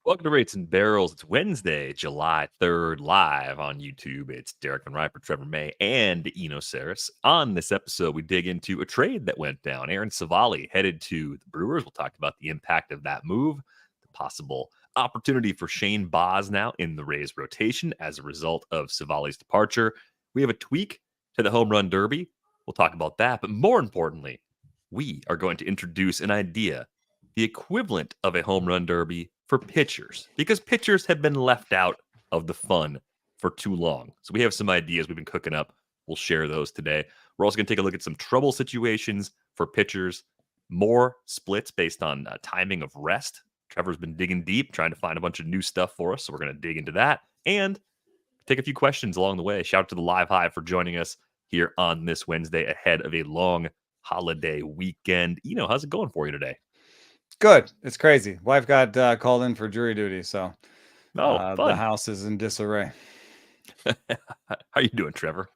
Welcome to Rates and Barrels. It's Wednesday, July 3rd, live on YouTube. It's Derek Van Riper, Trevor May, and Eno Saris. On this episode, we dig into a trade that went down. Aaron Civale headed to the Brewers. We'll talk about the impact of that move, the possible opportunity for Shane Baz now in the Rays rotation as a result of Civale's departure. We have a tweak to the home run derby. We'll talk about that. But more importantly, we are going to introduce an idea, the equivalent of a home run derby for pitchers, because pitchers have been left out of the fun for too long. So we have some ideas we've been cooking up. We'll share those today. We're also going to take a look at some trouble situations for pitchers, more splits based on timing of rest. Trevor's been digging deep, trying to find a bunch of new stuff for us. So we're going to dig into that and take a few questions along the way. Shout out to the Live Hive for joining us here on this Wednesday ahead of a long holiday weekend. How's it going for you today? Good. It's crazy. Wife got called in for jury duty, so Oh, the fun. house is in disarray. How you doing, Trevor?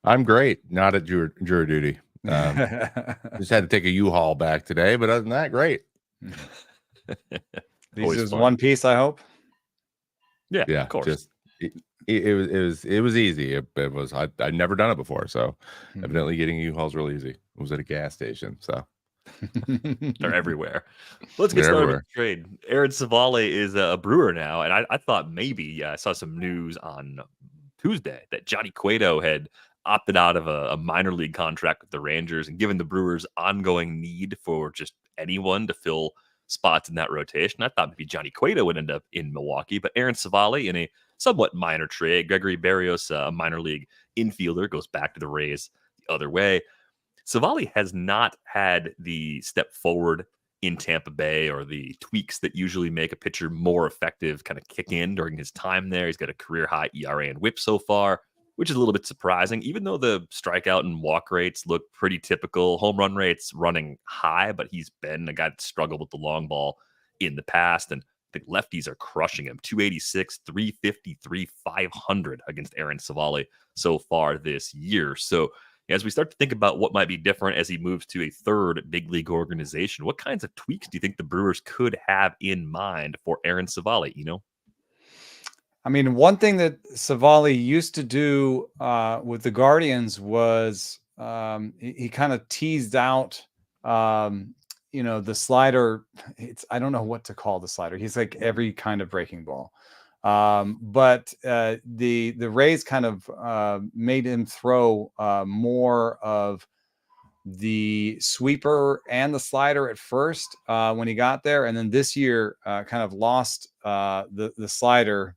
I'm great. Not at jury duty. Just had to take a U-Haul back today, but other than that, great. These is one piece, I hope. Yeah, Yeah, of course. Just it was easy. It was I'd never done it before, so evidently getting a U-Haul is real easy. It was at a gas station, so. They're everywhere. Let's get started with the trade. Aaron Civale is a Brewer now, and I thought maybe I saw some news on Tuesday that Johnny Cueto had opted out of a minor league contract with the Rangers, and given the Brewers' ongoing need for just anyone to fill spots in that rotation, I thought maybe Johnny Cueto would end up in Milwaukee, but Aaron Civale in a somewhat minor trade. Gregory Berrios, a minor league infielder, goes back to the Rays the other way. Civale has not had the step forward in Tampa Bay or the tweaks that usually make a pitcher more effective kind of kick in during his time there. He's got a career high ERA and WHIP so far, which is a little bit surprising, even though the strikeout and walk rates look pretty typical. Home run rates running high, but he's been a guy that struggled with the long ball in the past. And I think lefties are crushing him. 286, 353, 500 against Aaron Civale so far this year. So as we start to think about what might be different as he moves to a third big league organization, what kinds of tweaks do you think the Brewers could have in mind for Aaron Civale? I mean, one thing that Civale used to do with the Guardians was he kind of teased out, the slider. I don't know what to call the slider. He's like every kind of breaking ball. But the Rays kind of made him throw more of the sweeper and the slider at first when he got there, and then this year kind of lost the slider.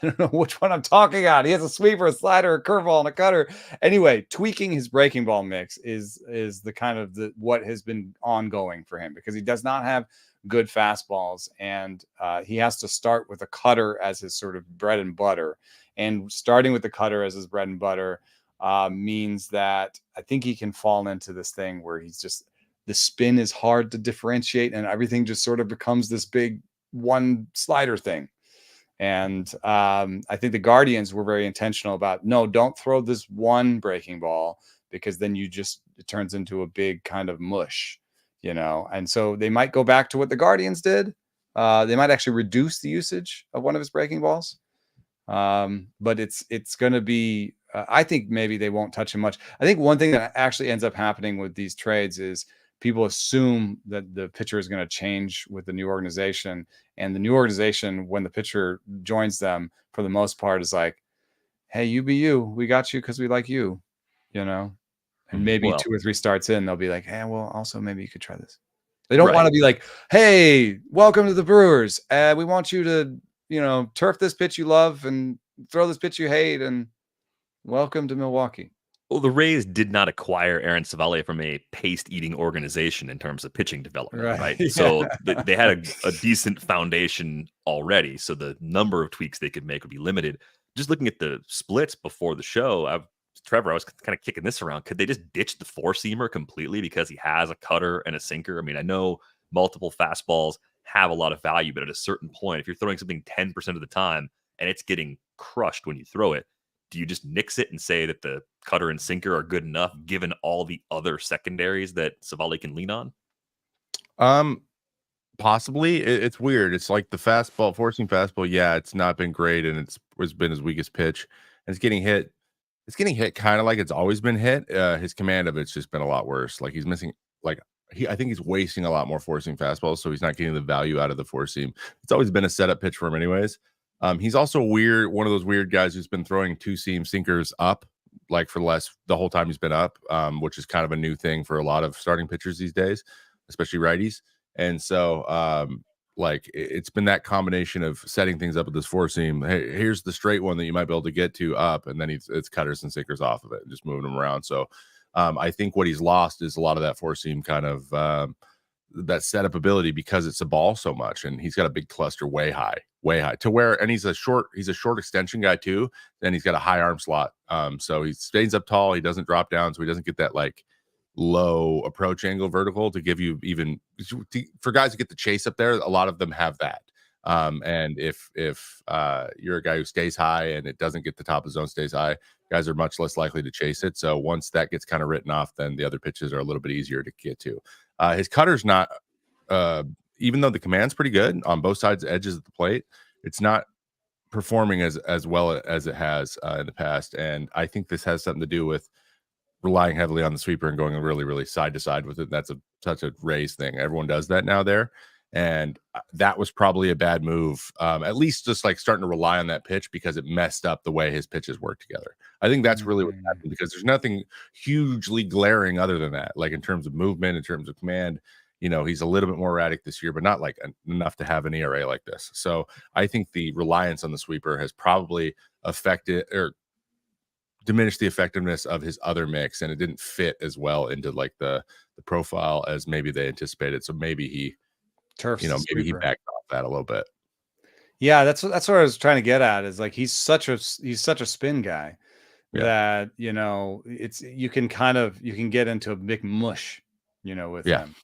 I don't know which one I'm talking about. He has a sweeper, a slider, a curveball, and a cutter. Anyway, tweaking his breaking ball mix is the kind of what has been ongoing for him, because he does not have good fastballs, and he has to start with a cutter as his sort of bread and butter. And starting with the cutter as his bread and butter means that I think he can fall into this thing where he's just, the spin is hard to differentiate, and everything just sort of becomes this big one slider thing. And I think the Guardians were very intentional about, no, don't throw this one breaking ball, because then it turns into a big kind of mush, And so they might go back to what the Guardians did. They might actually reduce the usage of one of his breaking balls. But it's going to be, I think maybe they won't touch him much. I think one thing that actually ends up happening with these trades is people assume that the pitcher is going to change with the new organization, and the new organization, when the pitcher joins them, for the most part is like, hey, you be you, we got you because we like you, and maybe 2 or 3 starts in, they'll be like, hey, well, also maybe you could try this. They don't want to be like, hey, welcome to the Brewers, we want you to turf this pitch you love and throw this pitch you hate, and welcome to Milwaukee. Well, the Rays did not acquire Aaron Civale from a paste-eating organization in terms of pitching development, right? Yeah. So they had a decent foundation already, so the number of tweaks they could make would be limited. Just looking at the splits before the show, Trevor, I was kind of kicking this around. Could they just ditch the four-seamer completely because he has a cutter and a sinker? I mean, I know multiple fastballs have a lot of value, but at a certain point, if you're throwing something 10% of the time and it's getting crushed when you throw it, do you just nix it and say that the cutter and sinker are good enough given all the other secondaries that Civale can lean on? Possibly. It's weird. It's like the fastball, forcing fastball. Yeah, it's not been great, and it's been his weakest pitch. And it's getting hit. It's getting hit kind of like it's always been hit. His command of it's just been a lot worse. Like he's missing. Like I think he's wasting a lot more forcing fastballs, so he's not getting the value out of the four seam. It's always been a setup pitch for him, anyways. He's also one of those weird guys who's been throwing two seam sinkers up, like for the whole time he's been up, which is kind of a new thing for a lot of starting pitchers these days, especially righties. And so, like it's been that combination of setting things up with this four seam. Hey, here's the straight one that you might be able to get to up, and then it's cutters and sinkers off of it, and just moving them around. So, I think what he's lost is a lot of that four seam kind of that setup ability because it's a ball so much, and he's got a big cluster way high to where, and he's a short extension guy too, and he's got a high arm slot. So he stays up tall, he doesn't drop down, so he doesn't get that like low approach angle vertical to give you even for guys to get the chase up there. A lot of them have that. And if you're a guy who stays high and it doesn't get the top of zone stays high, guys are much less likely to chase it. So once that gets kind of written off, then the other pitches are a little bit easier to get to. His cutter's not, even though the command's pretty good on both sides edges of the plate, it's not performing as well as it has in the past. And I think this has something to do with relying heavily on the sweeper and going really, really side to side with it. That's such a Rays thing. Everyone does that now there. And that was probably a bad move. At least just like starting to rely on that pitch because it messed up the way his pitches work together. I think that's really what happened because there's nothing hugely glaring other than that. Like in terms of movement, in terms of command, he's a little bit more erratic this year, but not like enough to have an ERA like this. So I think the reliance on the sweeper has probably affected or diminished the effectiveness of his other mix, and it didn't fit as well into like the profile as maybe they anticipated. So maybe he maybe he backed off that a little bit. Yeah, that's what I was trying to get at, is like he's such a spin guy that you can get into a big mush, with him.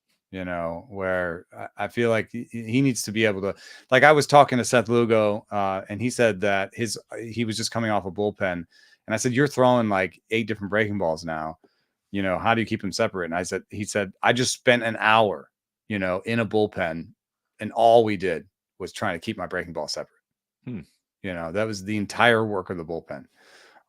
Where I feel like he needs to be able to, like I was talking to Seth Lugo, and he said that he was just coming off a bullpen, and I said, you're throwing like 8 different breaking balls now, how do you keep them separate? And he said, I just spent an hour, in a bullpen, and all we did was trying to keep my breaking ball separate. That was the entire work of the bullpen.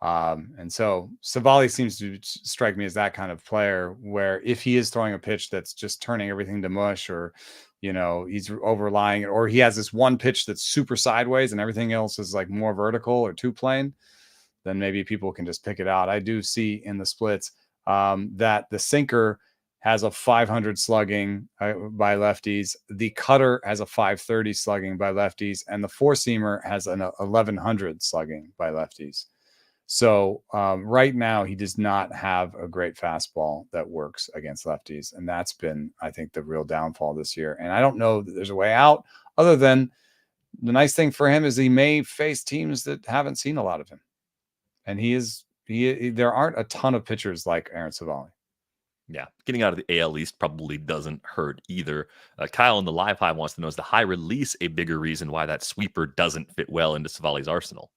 And so Civale seems to strike me as that kind of player where if he is throwing a pitch that's just turning everything to mush, or, he's overlying it, or he has this one pitch that's super sideways and everything else is like more vertical or two plane, then maybe people can just pick it out. I do see in the splits that the sinker has a 500 slugging by lefties. The cutter has a 530 slugging by lefties, and the four seamer has an 1100 slugging by lefties. So right now he does not have a great fastball that works against lefties. And that's been, I think, the real downfall this year. And I don't know that there's a way out other than the nice thing for him is he may face teams that haven't seen a lot of him. And there aren't a ton of pitchers like Aaron Civale. Yeah, getting out of the AL East probably doesn't hurt either. Kyle in the Live Hive wants to know, is the high release a bigger reason why that sweeper doesn't fit well into Civale's arsenal?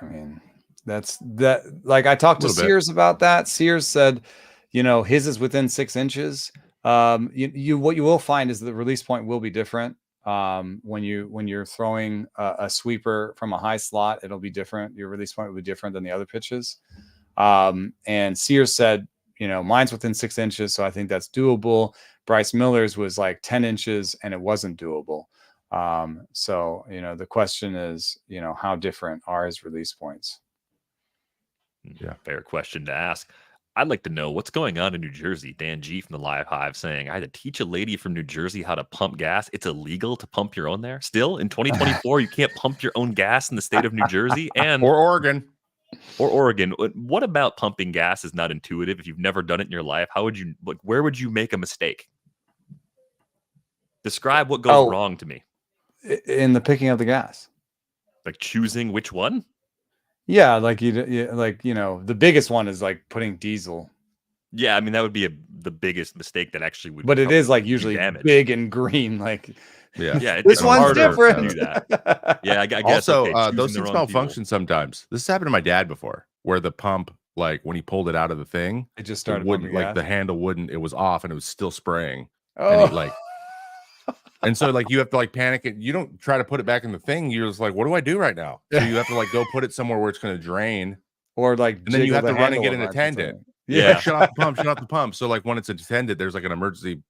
I mean, that's that. Like I talked to Sears about that. Sears said, his is within 6 inches. What you will find is the release point will be different. When you're throwing a sweeper from a high slot, it'll be different. Your release point will be different than the other pitches. And Sears said, mine's within 6 inches, so I think that's doable. Bryce Miller's was like 10 inches, and it wasn't doable. So the question is, how different are his release points? Yeah, fair question to ask. I'd like to know what's going on in New Jersey. Dan G from the Live Hive saying, I had to teach a lady from New Jersey how to pump gas. It's illegal to pump your own there. Still in 2024, you can't pump your own gas in the state of New Jersey or Oregon. What about pumping gas is not intuitive? If you've never done it in your life, where would you make a mistake? Describe what goes wrong to me. In the picking of the gas. Like choosing which one? Yeah, the biggest one is like putting diesel. Yeah, I mean that would be the biggest mistake that actually would. But it is like usually big and green. Like, yeah, this one's different. To do that. Yeah, I guess. Also, those things malfunction sometimes. This has happened to my dad before, where the pump, like when he pulled it out of the thing, it just started pumping gas. The handle wouldn't. It was off, and it was still spraying. Oh. And And so like you have to like panic it. You don't try to put it back in the thing. You're just like, what do I do right now? So you have to like go put it somewhere where it's going to drain. Or like, and then you have to run and get an an attendant. Yeah. Like, shut off the pump, shut off the pump. So like when it's attended, there's like an emergency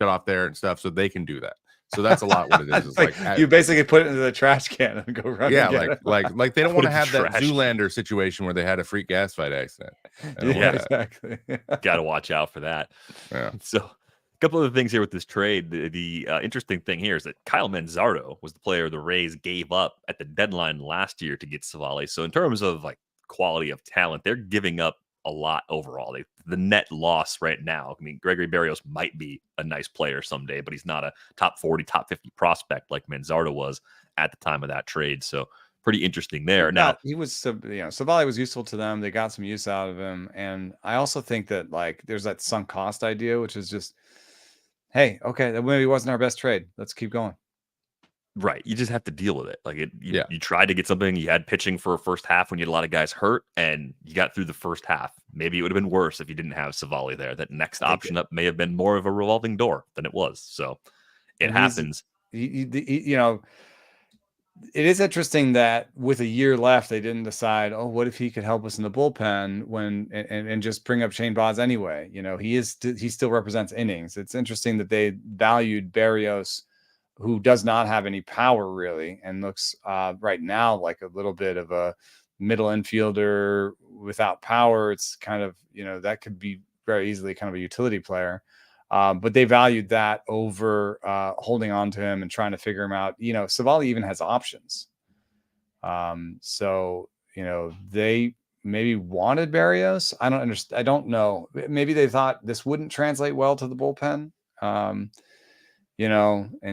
shut off there and stuff, so they can do that. So that's a lot what it is. It's like you basically put it into the trash can and go run. Yeah, like they don't want to have that Zoolander situation where they had a freak gas fight accident. Yeah, exactly. Got to watch out for that. Yeah. So a couple of things here with this trade. The interesting thing here is that Kyle Manzardo was the player the Rays gave up at the deadline last year to get Civale. So in terms of like quality of talent, they're giving up a lot overall. The net loss right now, I mean, Gregory Berrios might be a nice player someday, but he's not a top 40, top 50 prospect like Manzardo was at the time of that trade. So pretty interesting there. Now he was, Civale was useful to them. They got some use out of him. And I also think that like there's that sunk cost idea, which is just, hey, okay, that maybe wasn't our best trade. Let's keep going. Right. You just have to deal with it. Like you tried to get something. You had pitching for a first half when you had a lot of guys hurt, and you got through the first half. Maybe it would have been worse if you didn't have Civale there. That next option up may have been more of a revolving door than it was. So it happens. It is interesting that with a year left, they didn't decide, oh, what if he could help us in the bullpen and just bring up Shane Baz anyway. He still represents innings. It's interesting that they valued Berrios, who does not have any power really, and looks right now like a little bit of a middle infielder without power. It's kind of, that could be very easily kind of a utility player. But they valued that over holding on to him and trying to figure him out. Civale even has options. So, they maybe wanted Berrios. I don't understand. I don't know. Maybe they thought this wouldn't translate well to the bullpen. And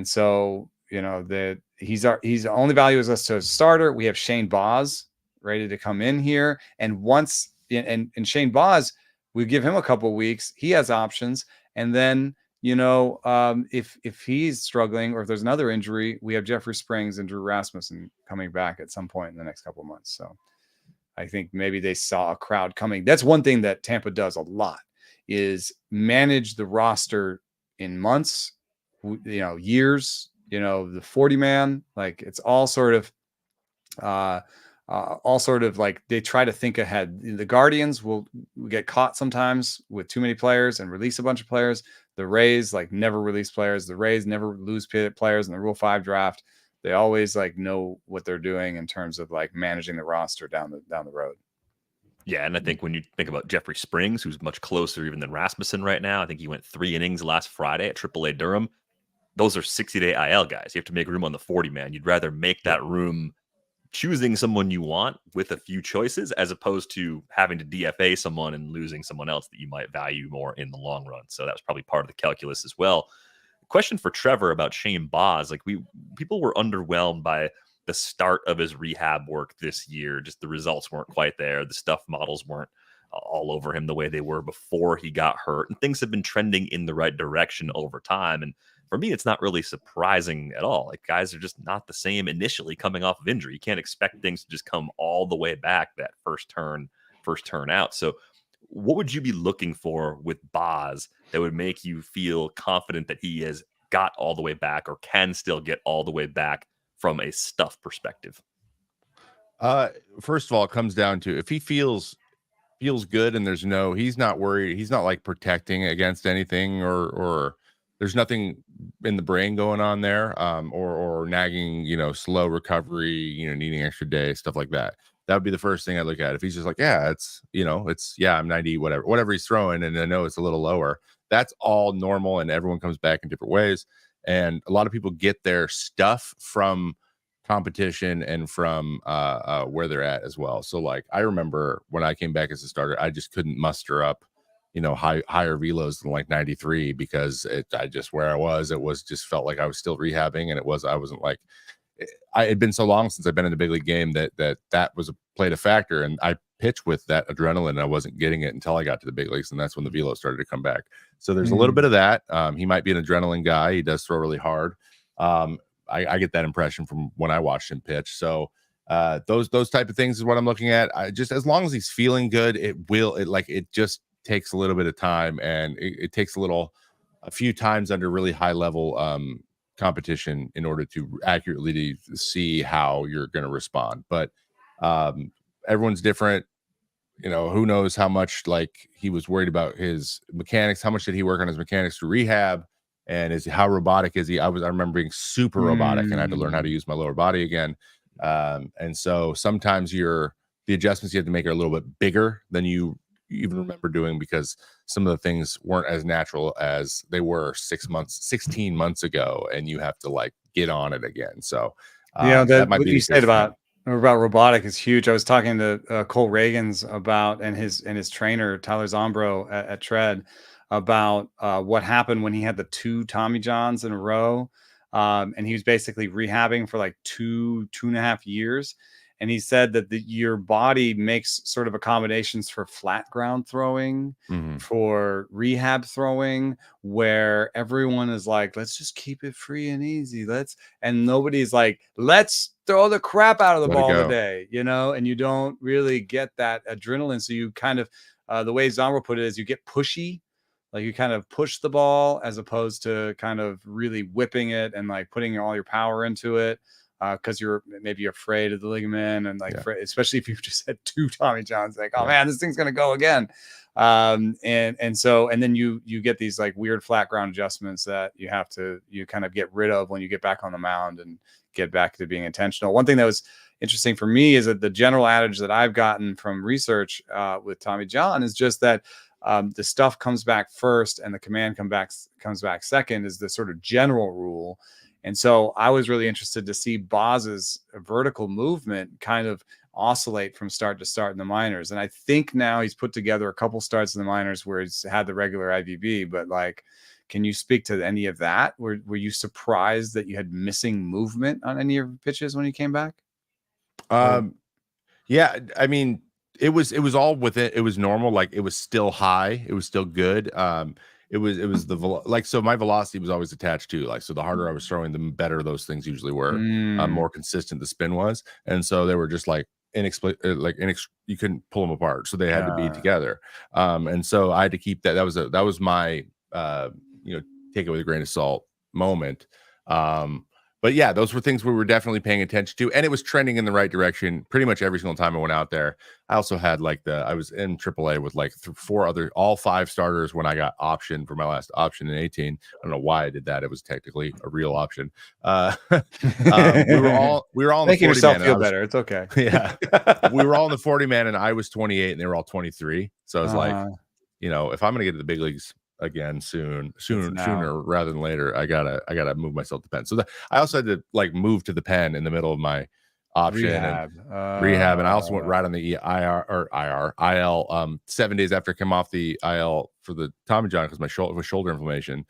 so, that he's only value is us to a starter. We have Shane Baz ready to come in here. And once, and Shane Baz, we give him a couple of weeks, he has options. And then, if he's struggling or if there's another injury, we have Jeffrey Springs and Drew Rasmussen coming back at some point in the next couple of months. So I think maybe they saw a crowd coming. That's one thing that Tampa does a lot, is manage the roster in months, years, the 40 man, like it's all sort of like they try to think ahead. The Guardians will get caught sometimes with too many players and release a bunch of players. The Rays like never release players. The Rays never lose players in the Rule 5 draft. They always like know what they're doing in terms of like managing the roster down the road. Yeah, and I think when you think about Jeffrey Springs, who's much closer even than Rasmussen right now, I think he went 3 innings last Friday at AAA Durham. Those are 60-day IL guys. You have to make room on the 40 man. You'd rather make that room choosing someone you want with a few choices, as opposed to having to DFA someone and losing someone else that you might value more in the long run. So that was probably part of the calculus as well. Question for Trevor about Shane Baz. Like people were underwhelmed by the start of his rehab work this year. Just the results weren't quite there. The stuff models weren't all over him the way they were before he got hurt. And things have been trending in the right direction over time. And for me, it's not really surprising at all. Like guys are just not the same initially coming off of injury. You can't expect things to just come all the way back that first turn out. So what would you be looking for with Baz that would make you feel confident that he has got all the way back or can still get all the way back from a stuff perspective? First of all, it comes down to if he feels good and he's not worried. He's not like protecting against anything or there's nothing in the brain going on there, or nagging, slow recovery, needing extra day, stuff like that. That would be the first thing I look at. If he's just like, yeah, I'm 90, whatever he's throwing, and I know it's a little lower. That's all normal, and everyone comes back in different ways. And a lot of people get their stuff from competition and from where they're at as well. So like, I remember when I came back as a starter, I just couldn't muster up higher velos than like 93 because where I was, just felt like I was still rehabbing, and I wasn't like, I had been so long since I've been in the big league game that played a factor, and I pitched with that adrenaline and I wasn't getting it until I got to the big leagues, and that's when the velo started to come back. So there's a little bit of that. He might be an adrenaline guy. He does throw really hard. I get that impression from when I watched him pitch. So those type of things is what I'm looking at. Just as long as he's feeling good, it just takes a little bit of time, and it takes a few times under really high level competition in order to accurately see how you're going to respond. But everyone's different. You know, who knows how much like he was worried about his mechanics. How much did he work on his mechanics through rehab? And how robotic is he? I remember being super robotic and I had to learn how to use my lower body again. And so sometimes the adjustments you have to make are a little bit bigger than you even remember doing, because some of the things weren't as natural as they were 16 months ago, and you have to like get on it again. So that might be what you said about robotic is huge. I was talking to Cole Reagans about, and his trainer Tyler Zombro at Tread, about what happened when he had the 2 Tommy Johns in a row, and he was basically rehabbing for like 2.5 years. And he said that your body makes sort of accommodations for flat ground throwing, for rehab throwing, where everyone is like, let's just keep it free and easy. And nobody's like, let's throw the crap out of the ball today, you know, and you don't really get that adrenaline. So you kind of, the way Zombro put it is you get pushy, like you kind of push the ball as opposed to kind of really whipping it and like putting all your power into it. Because you're maybe afraid of the ligament, and like especially if you've just had 2 Tommy Johns, like, oh man, this thing's gonna go again. And then you get these like weird flat ground adjustments that you kind of get rid of when you get back on the mound and get back to being intentional. One thing that was interesting for me is that the general adage that I've gotten from research with Tommy John is just that the stuff comes back first and the command comes back second, is the sort of general rule. And so I was really interested to see Baz's vertical movement kind of oscillate from start to start in the minors. And I think now he's put together a couple starts in the minors where he's had the regular IVB, but like, can you speak to any of that? Were you surprised that you had missing movement on any of your pitches when he came back? Yeah, I mean, it was all within, it was normal. Like it was still high. It was still good. It was so my velocity was always attached to, like, so the harder I was throwing, the better those things usually were. More consistent the spin was, and so they were just like you couldn't pull them apart, so they had to be together. And so I had to keep that. That was my take it with a grain of salt moment. But yeah, those were things we were definitely paying attention to, and it was trending in the right direction pretty much every single time I went out there. I also had I was in AAA with like all 5 starters when I got optioned for my last option in 18. I don't know why I did that. It was technically a real option. We were all in making the 40 yourself man, feel better. It's okay. Yeah, we were all in the 40 man, and I was 28, and they were all 23. So I was like, if I'm gonna get to the big leagues again sooner rather than later, I gotta move myself to pen. So I also had to like move to the pen in the middle of my option rehab, and I also went right on the IL 7 days after I came off the IL for the Tommy John because my shoulder inflammation.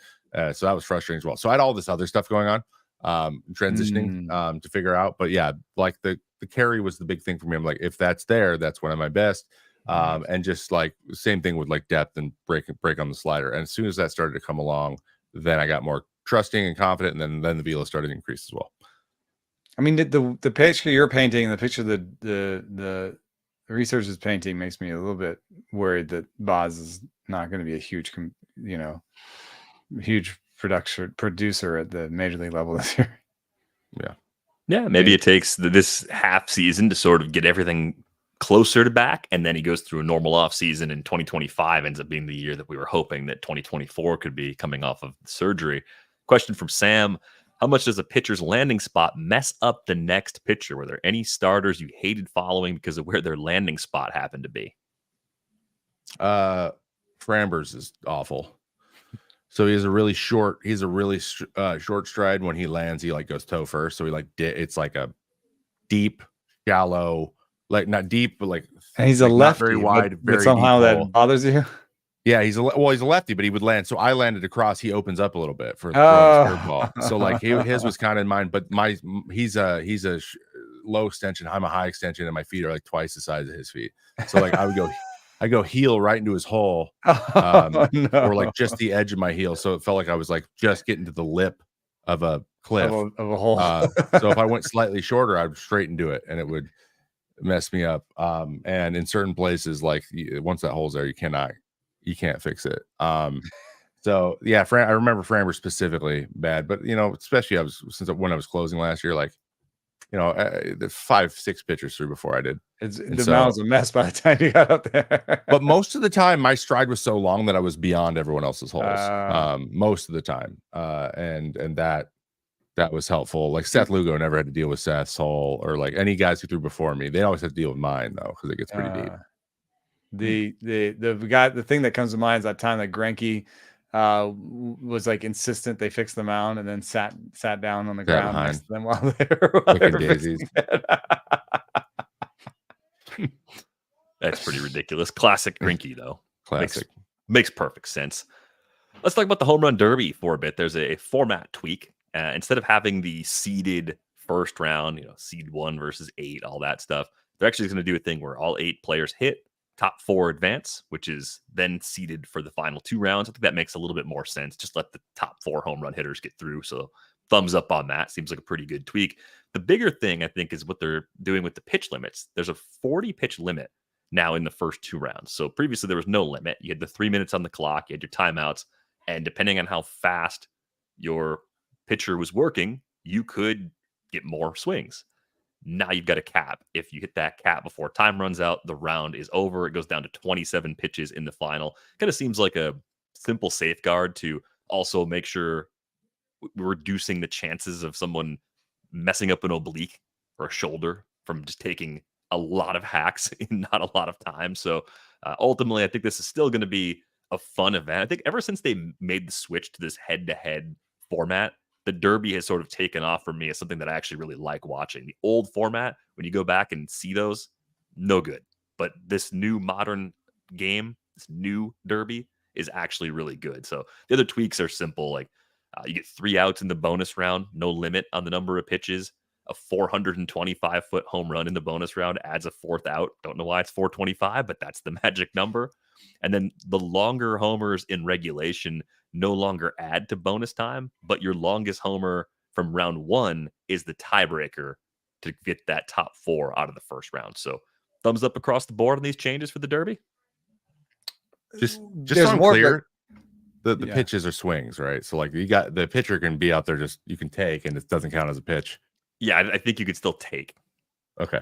So that was frustrating as well. So I had all this other stuff going on, transitioning to figure out. But yeah, like the carry was the big thing for me. I'm like, if that's there, that's when I'm my best. And just like same thing with like depth and break on the slider. And as soon as that started to come along, then I got more trusting and confident, and then the velo started to increase as well. I mean, the picture you're painting and the picture the researcher's painting makes me a little bit worried that Baz is not going to be a huge producer at the major league level this year. Yeah. Maybe it takes this half season to sort of get everything closer to back, and then he goes through a normal off season, and 2025 ends up being the year that we were hoping that 2024 could be, coming off of surgery. Question from Sam: how much does a pitcher's landing spot mess up the next pitcher? Were there any starters you hated following because of where their landing spot happened to be? Framber's is awful. So he has a really short stride. When he lands, he like goes toe first. So he it's like a deep, shallow, like not deep, but like, and he's like a lefty, very wide, but somehow that bothers you. Yeah, he's a lefty, but he would land. So I landed across. He opens up a little bit for throwing his curveball. So like his was kind of in mine, but he's a low extension. I'm a high extension, and my feet are like twice the size of his feet. So like I go heel right into his hole, or like just the edge of my heel. So it felt like I was like just getting to the lip of a cliff of a hole. So if I went slightly shorter, I'd straight into it, and it would mess me up. And in certain places, like once that hole's there, you can't fix it. So yeah, I remember Framber specifically bad, but especially when I was closing last year, like the 5-6 pitchers through before I did. The mound was a mess by the time you got up there. But most of the time, my stride was so long that I was beyond everyone else's holes. Most of the time, and that was helpful. Like Seth Lugo never had to deal with Seth's hole, or like any guys who threw before me. They always had to deal with mine though, because it gets pretty deep. The thing that comes to mind is that time that Greinke was like insistent they fix the mound, and then sat down on the ground next to them while they were daisies. That's pretty ridiculous. Classic Greinke though. Classic. Makes perfect sense. Let's talk about the home run derby for a bit. There's a format tweak. Instead of having the seeded first round, seed 1 versus 8, all that stuff, they're actually going to do a thing where all 8 players hit, top 4 advance, which is then seeded for the final 2 rounds. I think that makes a little bit more sense. Just let the top 4 home run hitters get through. So thumbs up on that. Seems like a pretty good tweak. The bigger thing, I think, is what they're doing with the pitch limits. There's a 40 pitch limit now in the first 2 rounds. So previously there was no limit. You had the 3 minutes on the clock, you had your timeouts, and depending on how fast your pitcher was working, you could get more swings. Now you've got a cap. If you hit that cap before time runs out, the round is over. It goes down to 27 pitches in the final. Kind of seems like a simple safeguard to also make sure we're reducing the chances of someone messing up an oblique or a shoulder from just taking a lot of hacks in not a lot of time. So ultimately, I think this is still going to be a fun event. I think ever since they made the switch to this head-to-head format, the Derby has sort of taken off for me as something that I actually really like watching. The old format, when you go back and see those, no good. But this new modern game, this new Derby, is actually really good. So the other tweaks are simple. Like you get 3 outs in the bonus round, no limit on the number of pitches. A 425-foot home run in the bonus round adds a 4th out. Don't know why it's 425, but that's the magic number. And then the longer homers in regulation no longer add to bonus time, but your longest homer from round 1 is the tiebreaker to get that top 4 out of the first round. So thumbs up across the board on these changes for the Derby. Just so I'm clear, the pitches are swings, right? So like you got the pitcher can be out there, just you can take, and it doesn't count as a pitch. Yeah, I think you could still take. Okay.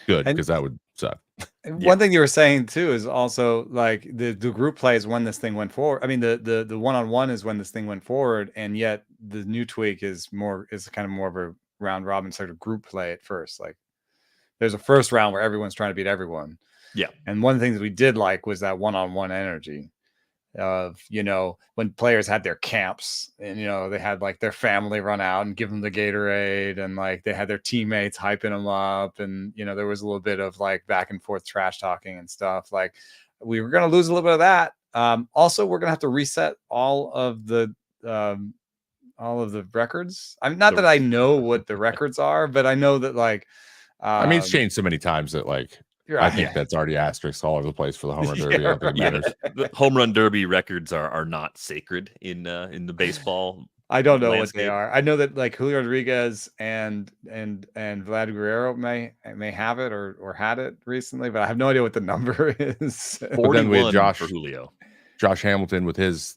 Good, because that would suck. One thing you were saying too is also like the group play is when this thing went forward. I mean, the one-on-one is when this thing went forward, and yet the new tweak is kind of more of a round robin sort of group play at first. Like there's a first round where everyone's trying to beat everyone. Yeah. And one of the things we did like was that one-on-one energy of, when players had their camps and, they had like their family run out and give them the Gatorade, and like they had their teammates hyping them up. And, there was a little bit of like back and forth trash talking and stuff. Like we were going to lose a little bit of that. Also, we're going to have to reset all of the records. I'm not that I know what the records are, but I know that like, I mean, it's changed so many times that like, I think that's already asterisk all over the place for the home run derby. I think it matters. The home run derby records are not sacred in the baseball. I don't know what they are. I know that like Julio Rodriguez and Vlad Guerrero may have it or had it recently, but I have no idea what the number is. But then we had for Julio. Josh Hamilton with his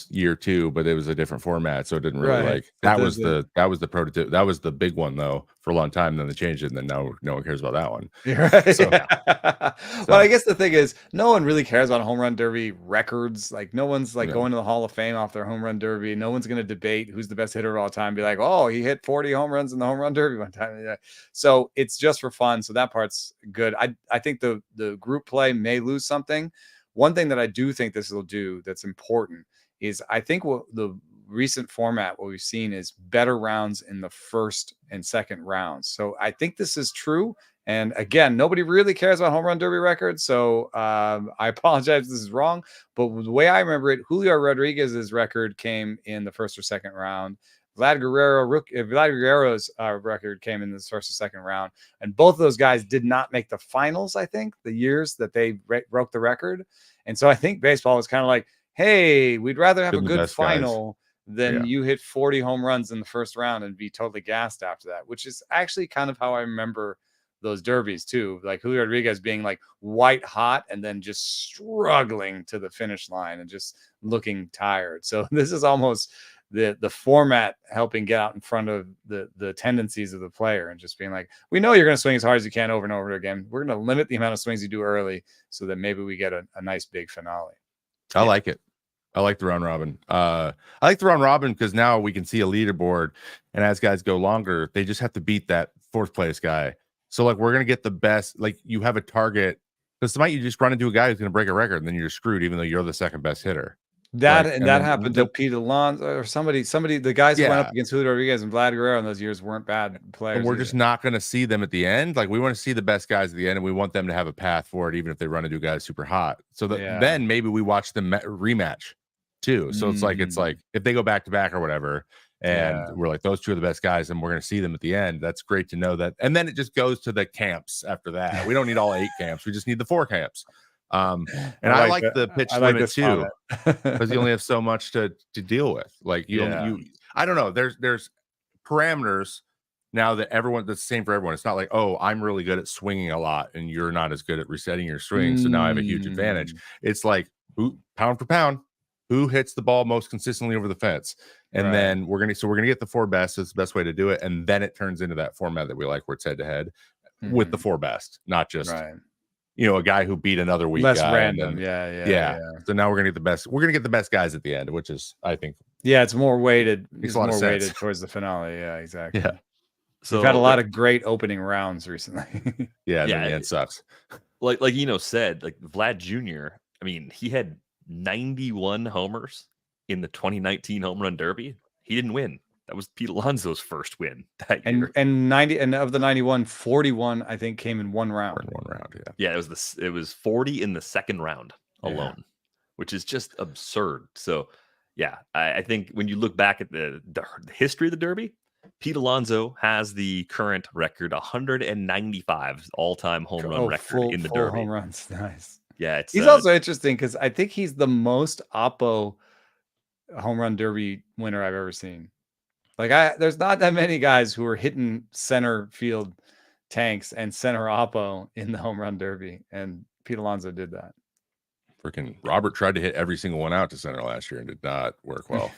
year 2, but it was a different format, so it didn't really like that was the prototype. That was the big one though for a long time. Then they changed it, and then now no one cares about that one. Right. So, well, I guess the thing is, no one really cares about home run derby records. Like no one's like going to the Hall of Fame off their home run derby. No one's going to debate who's the best hitter of all time. Be like, oh, he hit 40 home runs in the home run derby one time. So it's just for fun. So that part's good. I think the group play may lose something. One thing that I do think this will do that's important is I think what the recent format, what we've seen is better rounds in the first and second rounds. So I think this is true. And again, nobody really cares about home run derby records. So I apologize if this is wrong. But the way I remember it, Julio Rodriguez's record came in the first or second round. Vlad Guerrero's record came in the first or second round. And both of those guys did not make the finals, I think, the years that they broke the record. And so I think baseball was kind of like, hey, we'd rather have a good final than you hit 40 home runs in the first round and be totally gassed after that, which is actually kind of how I remember those derbies too, like Julio Rodriguez being like white hot and then just struggling to the finish line and just looking tired. So this is almost the format helping get out in front of the tendencies of the player and just being like, we know you're going to swing as hard as you can over and over again. We're going to limit the amount of swings you do early so that maybe we get a nice big finale. I like it. I like the round robin. I like the round robin because now we can see a leaderboard, and as guys go longer, they just have to beat that fourth place guy. So like we're gonna get the best. Like you have a target because tonight you just run into a guy who's gonna break a record, and then you're screwed, even though you're the second best hitter. That happened to Pete Alonso or somebody. The guys who went up against Julio Rodriguez and Vlad Guerrero in those years weren't bad players. And we're just not going to see them at the end. Like we want to see the best guys at the end, and we want them to have a path for it, even if they run into guys super hot. So that then maybe we watch them rematch too. So it's like if they go back to back or whatever, and we're like those two are the best guys, and we're going to see them at the end. That's great to know that. And then it just goes to the camps after that. We don't need all 8 camps. We just need the 4 camps. And I like the pitch limit too, because you only have so much to deal with. Like you I don't know. There's parameters now that that's the same for everyone. It's not like, oh, I'm really good at swinging a lot and you're not as good at resetting your swing, so now I have a huge advantage. It's like pound for pound, who hits the ball most consistently over the fence, and then we're gonna get the 4 best. It's the best way to do it, and then it turns into that format that we like, where it's head to head with the 4 best, not just a guy who beat another weak less guy. random. So now we're gonna get the best. We're gonna get the best guys at the end, which is, I think, it's more weighted. Makes a lot of sense. Weighted towards the finale. Yeah, exactly. Yeah. So we've had a lot of great opening rounds recently. And then the end sucks. Like said, like Vlad Jr. I mean, he had 91 homers in the 2019 home run derby. He didn't win. That was Pete Alonso's first win that year. And 90 and of the 91, 41 I think came in one round. Yeah, it was 40 in the second round alone, which is just absurd. So I think when you look back at the history of the derby, Pete Alonso has the current record, 195 all-time home run record in the derby. Home runs, nice. Yeah, he's also interesting because I think he's the most Oppo home run derby winner I've ever seen. Like there's not that many guys who are hitting center field tanks and center Oppo in the home run derby, and Pete Alonso did that. Freaking Robert tried to hit every single one out to center last year and did not work well.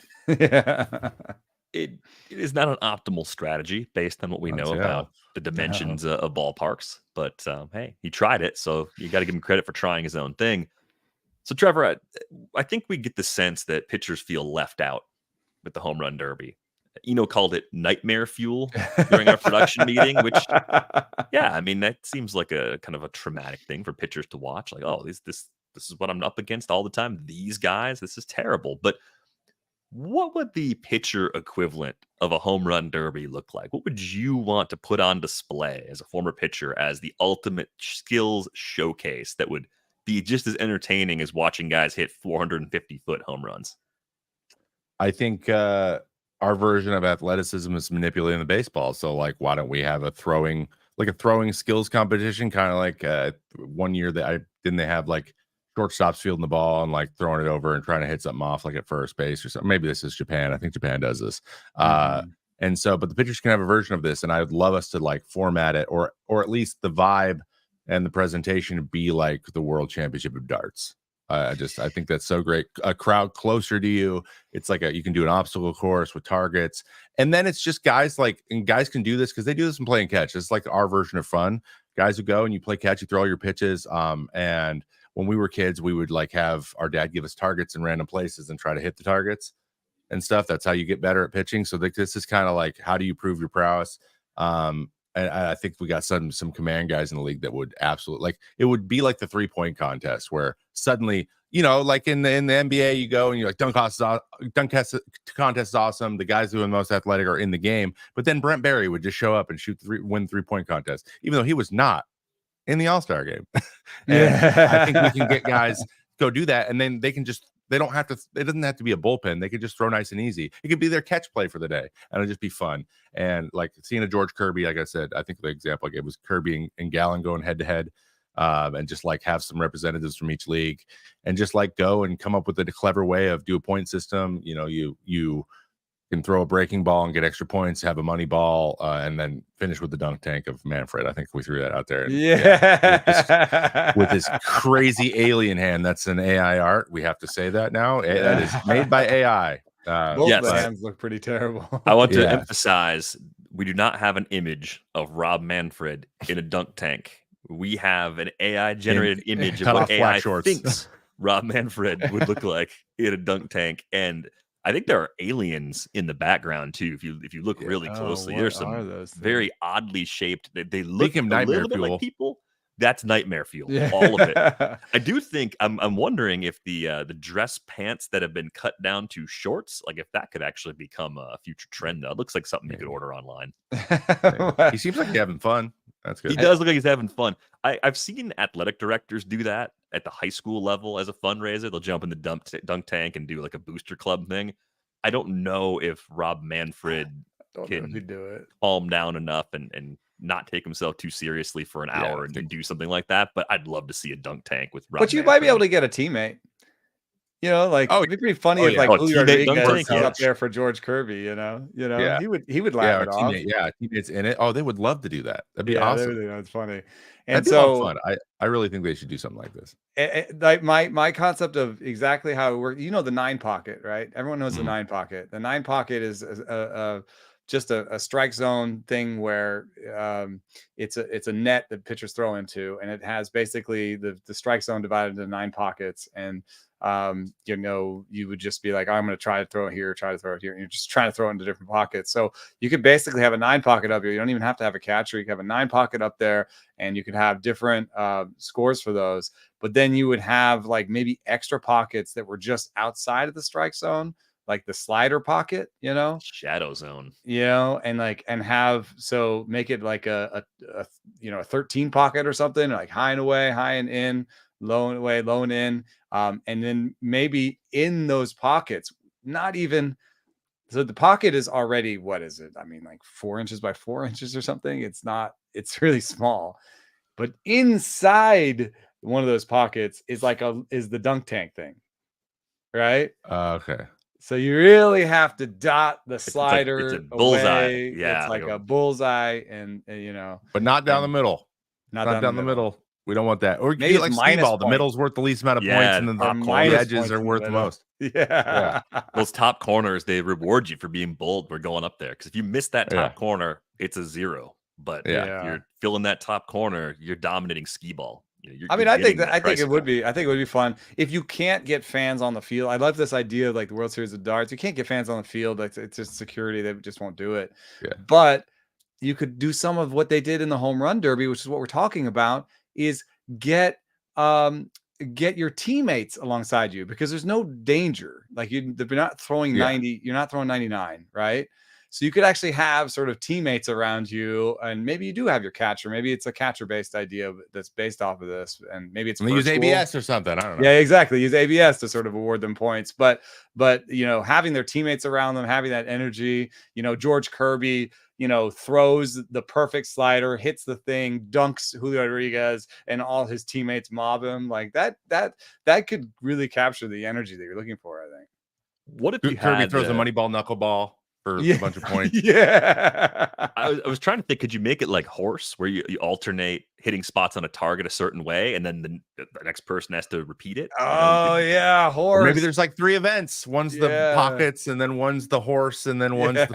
It is not an optimal strategy based on what we know about the dimensions of ballparks, but hey, he tried it, so you got to give him credit for trying his own thing. So Trevor, I think we get the sense that pitchers feel left out with the home run derby. Called it nightmare fuel during our production meeting, which, I mean, that seems like a kind of a traumatic thing for pitchers to watch. Like, oh, this is what I'm up against all the time. These guys, this is terrible. But what would the pitcher equivalent of a home run derby look like? What would you want to put on display as a former pitcher as the ultimate skills showcase that would be just as entertaining as watching guys hit 450-foot home runs? I think our version of athleticism is manipulating the baseball. So like, why don't we have a throwing skills competition? Kind of like one year they have like shortstops fielding the ball and like throwing it over and trying to hit something off like at first base or something. Maybe this is Japan. I think Japan does this. And so, but the pitchers can have a version of this, and I would love us to like format it or at least the vibe and the presentation be like the World Championship of Darts. I think that's so great. A crowd closer to you. It's like you can do an obstacle course with targets. And then it's just guys guys can do this because they do this in play and catch. It's like our version of fun. Guys who go and you play catch, you throw all your pitches. And when we were kids, we would like have our dad give us targets in random places and try to hit the targets and stuff. That's how you get better at pitching. So this is kind of like, how do you prove your prowess? And I think we got some command guys in the league that would absolutely, like, it would be like the 3-point contest where suddenly, like in the NBA, you go and you're like, dunk contest is awesome. The guys who are the most athletic are in the game. But then Brent Barry would just show up and win 3-point contest, even though he was not in the All-Star game. I think we can get guys go do that, and then they don't have to, it doesn't have to be a bullpen. They could just throw nice and easy. It could be their catch play for the day, and it'll just be fun. And like seeing a George Kirby, like I said, I think the example I gave was Kirby and Gallen going head to head, and just like have some representatives from each league and just like go and come up with a clever way of do a point system. You can throw a breaking ball and get extra points, have a money ball, and then finish with the dunk tank of Manfred. I think we threw that out there. And, with this crazy alien hand. That's an AI art. We have to say that now. That is made by AI. Both of the hands look pretty terrible. I want to emphasize, we do not have an image of Rob Manfred in a dunk tank. We have an AI-generated image of what AI thinks Rob Manfred would look like in a dunk tank. And I think there are aliens in the background too. If you look really closely, there's some very oddly shaped. They look a little bit like people. That's nightmare fuel. All of it. I do think I'm wondering if the dress pants that have been cut down to shorts, like if that could actually become a future trend. Though it looks like something you could order online. He seems like he's having fun. That's good. He does look like he's having fun. I've seen athletic directors do that at the high school level as a fundraiser. They'll jump in the dunk tank and do like a booster club thing. I don't know if Rob Manfred can do it. calm down enough and not take himself too seriously for an hour and do something like that. But I'd love to see a dunk tank with Rob. But you might be able to get a teammate. You know, like it'd be pretty funny if like Julio Rodriguez was up there for George Kirby. You know, he would laugh it off. Teammates in it. Oh, they would love to do that. That'd be awesome. That's funny. And that'd be so fun. I really think they should do something like this. Like my concept of exactly how it works. You know, the 9 pocket, right? Everyone knows the 9 pocket. The 9 pocket is just a strike zone thing where it's a net that pitchers throw into, and it has basically the strike zone divided into 9 pockets. And you know, you would just be like, I'm going to try to throw it here, try to throw it here. And you're just trying to throw it into different pockets. So you could basically have a 9 pocket up here. You don't even have to have a catcher. You can have a 9 pocket up there, and you could have different scores for those. But then you would have like maybe extra pockets that were just outside of the strike zone, like the slider pocket, you know, shadow zone, you know, and make it like a 13 pocket or something, like high and away, high and in, low and away, low and in. And then maybe in those pockets, not even, so the pocket is already, what is it? I mean, like 4 inches by 4 inches or something. It's really small, but inside one of those pockets is the dunk tank thing. Right. Okay. So you really have to dot the slider. It's a bullseye. Away. Yeah. It's like a bullseye, and you know, but not down the middle. Not down the middle. We don't want that. Or maybe like skee-ball. The middle's worth the least amount of points, and then the edges are worth the most. Yeah. Those top corners, they reward you for being bold. We're going up there because if you miss that top corner, it's a 0. But if you're filling that top corner, you're dominating skee ball. I think it would be fun if you can't get fans on the field. I love this idea of like the World Series of Darts. You can't get fans on the field. Like it's just security. They just won't do it. Yeah. But you could do some of what they did in the home run derby, which is what we're talking about, is get your teammates alongside you, because there's no danger. Like you're not throwing 90, you're not throwing 99, right? So you could actually have sort of teammates around you, and maybe you do have your catcher. Maybe it's a catcher-based idea that's based off of this, and maybe it's use ABS or something. I don't know. Yeah, exactly. Use ABS to sort of award them points. But you know, having their teammates around them, having that energy. You know, George Kirby, you know, throws the perfect slider, hits the thing, dunks Julio Rodriguez, and all his teammates mob him. Like that could really capture the energy that you're looking for, I think. What if Kirby throws a money ball, knuckleball for a bunch of points? I was trying to think, could you make it like horse, where you alternate hitting spots on a target a certain way, and then the next person has to repeat it? Horse. Or maybe there's like 3 events. One's the pockets, and then one's the horse, and then one's and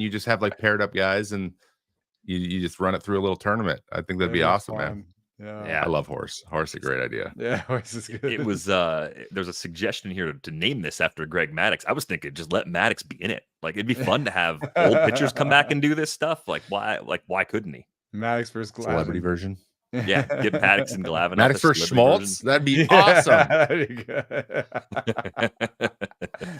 you just have like paired up guys, and you just run it through a little tournament. I think that'd be awesome, man. Yeah, I love horse. Horse is a great idea. Yeah, horse is good. It was there's a suggestion here to name this after Greg Maddux. I was thinking just let Maddux be in it. Like it'd be fun to have old pitchers come back and do this stuff. Like why couldn't he? Maddux versus Glavine. Celebrity version. Yeah, get Maddux and Glavine. Maddux versus Schmaltz. That'd be awesome.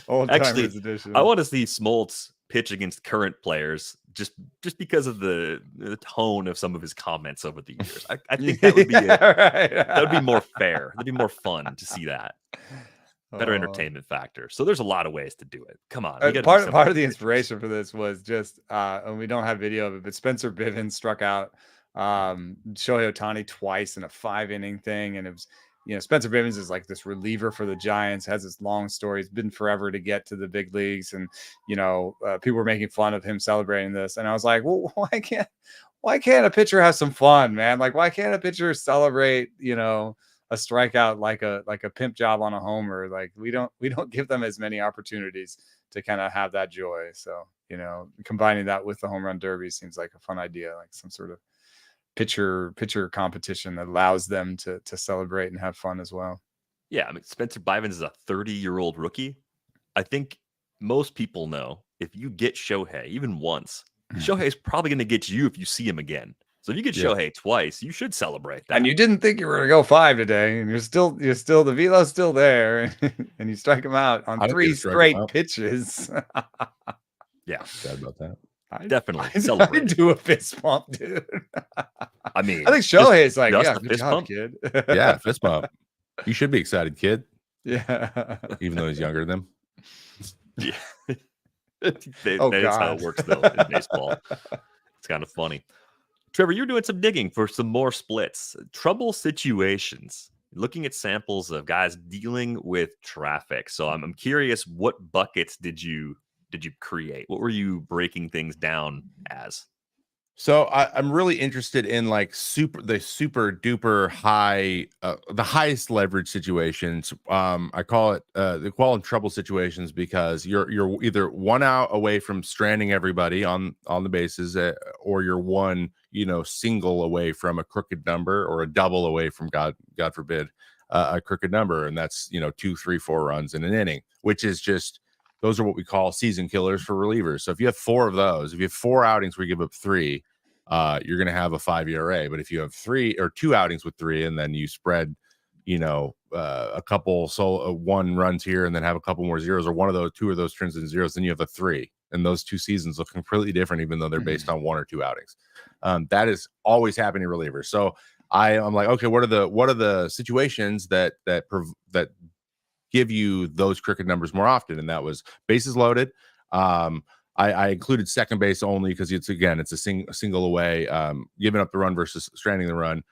Old Actually, edition. I want to see Schmaltz pitch against current players just because of the tone of some of his comments over the years. I think that would be that would be more fair. That'd be more fun to see that. Better entertainment factor. So there's a lot of ways to do it. Come on. Part of the inspiration for this was just and we don't have video of it, but Spencer Bivens struck out Shohei Ohtani twice in a 5-inning thing, and it was Spencer Bivens is like this reliever for the Giants, has this long story. It's been forever to get to the big leagues. And, people were making fun of him celebrating this. And I was like, well, why can't a pitcher have some fun, man? Like, why can't a pitcher celebrate, a strikeout like a pimp job on a homer? Like we don't give them as many opportunities to kind of have that joy. So, combining that with the home run derby seems like a fun idea, like some sort of pitcher competition that allows them to celebrate and have fun as well. Yeah, I mean, Spencer Bivens is a 30-year-old rookie. I think most people know if you get Shohei even once, Shohei's probably going to get you if you see him again. So if you get Shohei twice, you should celebrate that. And you didn't think you were going to go 5 today, and you're still the velo's still there, and you strike him out on 3 straight pitches. Yeah, sad about that. Definitely celebrate. I do a fist bump, dude. I mean, I think Shohei is like, just yeah, good job, kid. Yeah, fist bump. You should be excited, kid. Yeah, even though he's younger than them. Yeah, that's how it works though in baseball. It's kind of funny. Trevor, you're doing some digging for some more splits, trouble situations, looking at samples of guys dealing with traffic. So I'm curious, what buckets did you create? What were you breaking things down as? So I'm really interested in like the super duper high, the highest leverage situations. I call it the quality trouble situations because you're either 1 out away from stranding everybody on the bases, or you're 1 single away from a crooked number, or a double away from God forbid a crooked number, and that's 2, 3, 4 runs in an inning, which is just. Those are what we call season killers for relievers. So if you have 4 of those, if you have 4 outings where you give up 3, you're going to have a 5 ERA. But if you have 3 or 2 outings with 3, and then you spread, a couple, 1 runs here, and then have a couple more zeros, or 2 of those turns into zeros, then you have a 3. And those 2 seasons look completely different, even though they're based on 1 or 2 outings. That is always happening in relievers. So I'm like, okay, what are the situations that give you those crooked numbers more often? And that was bases loaded. I included second base only because it's a single away, giving up the run versus stranding the run.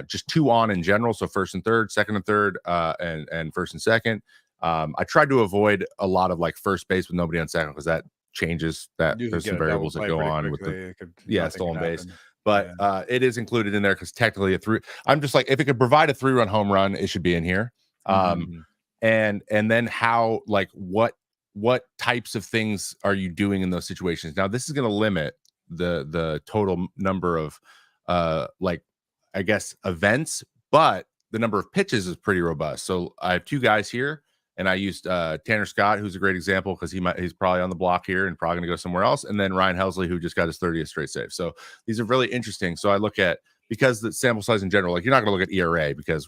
Just 2 on in general, so first and third, second and third, and first and second. I tried to avoid a lot of like first base with nobody on second, because that changes that. There's some variables that go on with stolen base. But it is included in there because technically I'm just like, if it could provide a 3-run home run, it should be in here. And then how, like, what types of things are you doing in those situations? Now, this is going to limit the total number of I guess events, but the number of pitches is pretty robust. So I have 2 guys here, and I used Tanner Scott, who's a great example because he's probably on the block here and probably going to go somewhere else, and then Ryan Helsley, who just got his 30th straight save. So these are really interesting. So I look at, because the sample size in general, like, you're not going to look at ERA because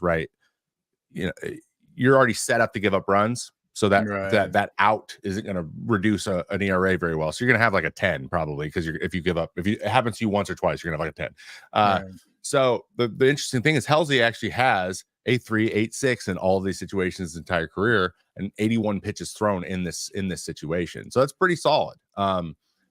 you're already set up to give up runs, so that out isn't going to reduce an ERA very well. So you're going to have like a 10 probably, because if it happens to you once or twice, you're going to have like a 10. So the interesting thing is Helsley actually has a 3.86 in all of these situations his entire career, and 81 pitches thrown in this situation. So that's pretty solid.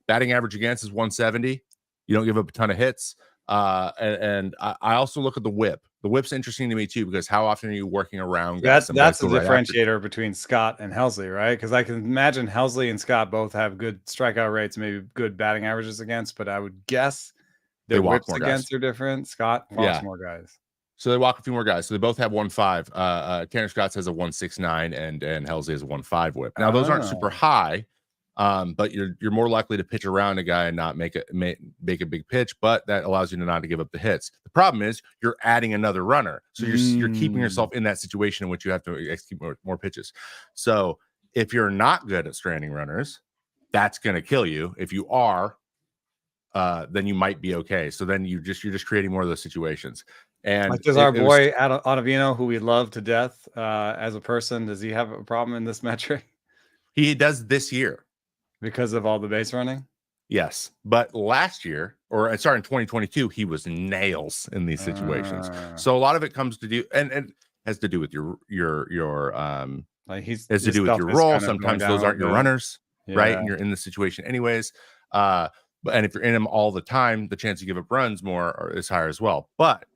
Batting average against is 170. You don't give up a ton of hits. And I also look at the whip. The whip's interesting to me too, because how often are you working around guys? That's the differentiator between Scott and Helsley, right? Because I can imagine Helsley and Scott both have good strikeout rates, maybe good batting averages against, but I would guess their whips against are different. Scott walks more guys. So they walk a few more guys. So they both have 1.5. Tanner Scott's has a 1.69, and Helsley has a 1.5 whip. Now those aren't super high. But you're more likely to pitch around a guy and not make a big pitch, but that allows you to not to give up the hits. The problem is you're adding another runner, so you're keeping yourself in that situation in which you have to execute more pitches. So if you're not good at stranding runners, that's going to kill you. If you are, then you might be okay. So then you're just creating more of those situations. And like, does our boy Ottavino, who we love to death as a person, does he have a problem in this metric? He does this year. Because of all the base running? Yes. But last year, in 2022, he was nails in these situations. So a lot of it comes to do and has to do with your like has to do with your role. Sometimes those aren't your runners, right? And you're in the situation anyways. And if you're in them all the time, the chance you give up runs more is higher as well. But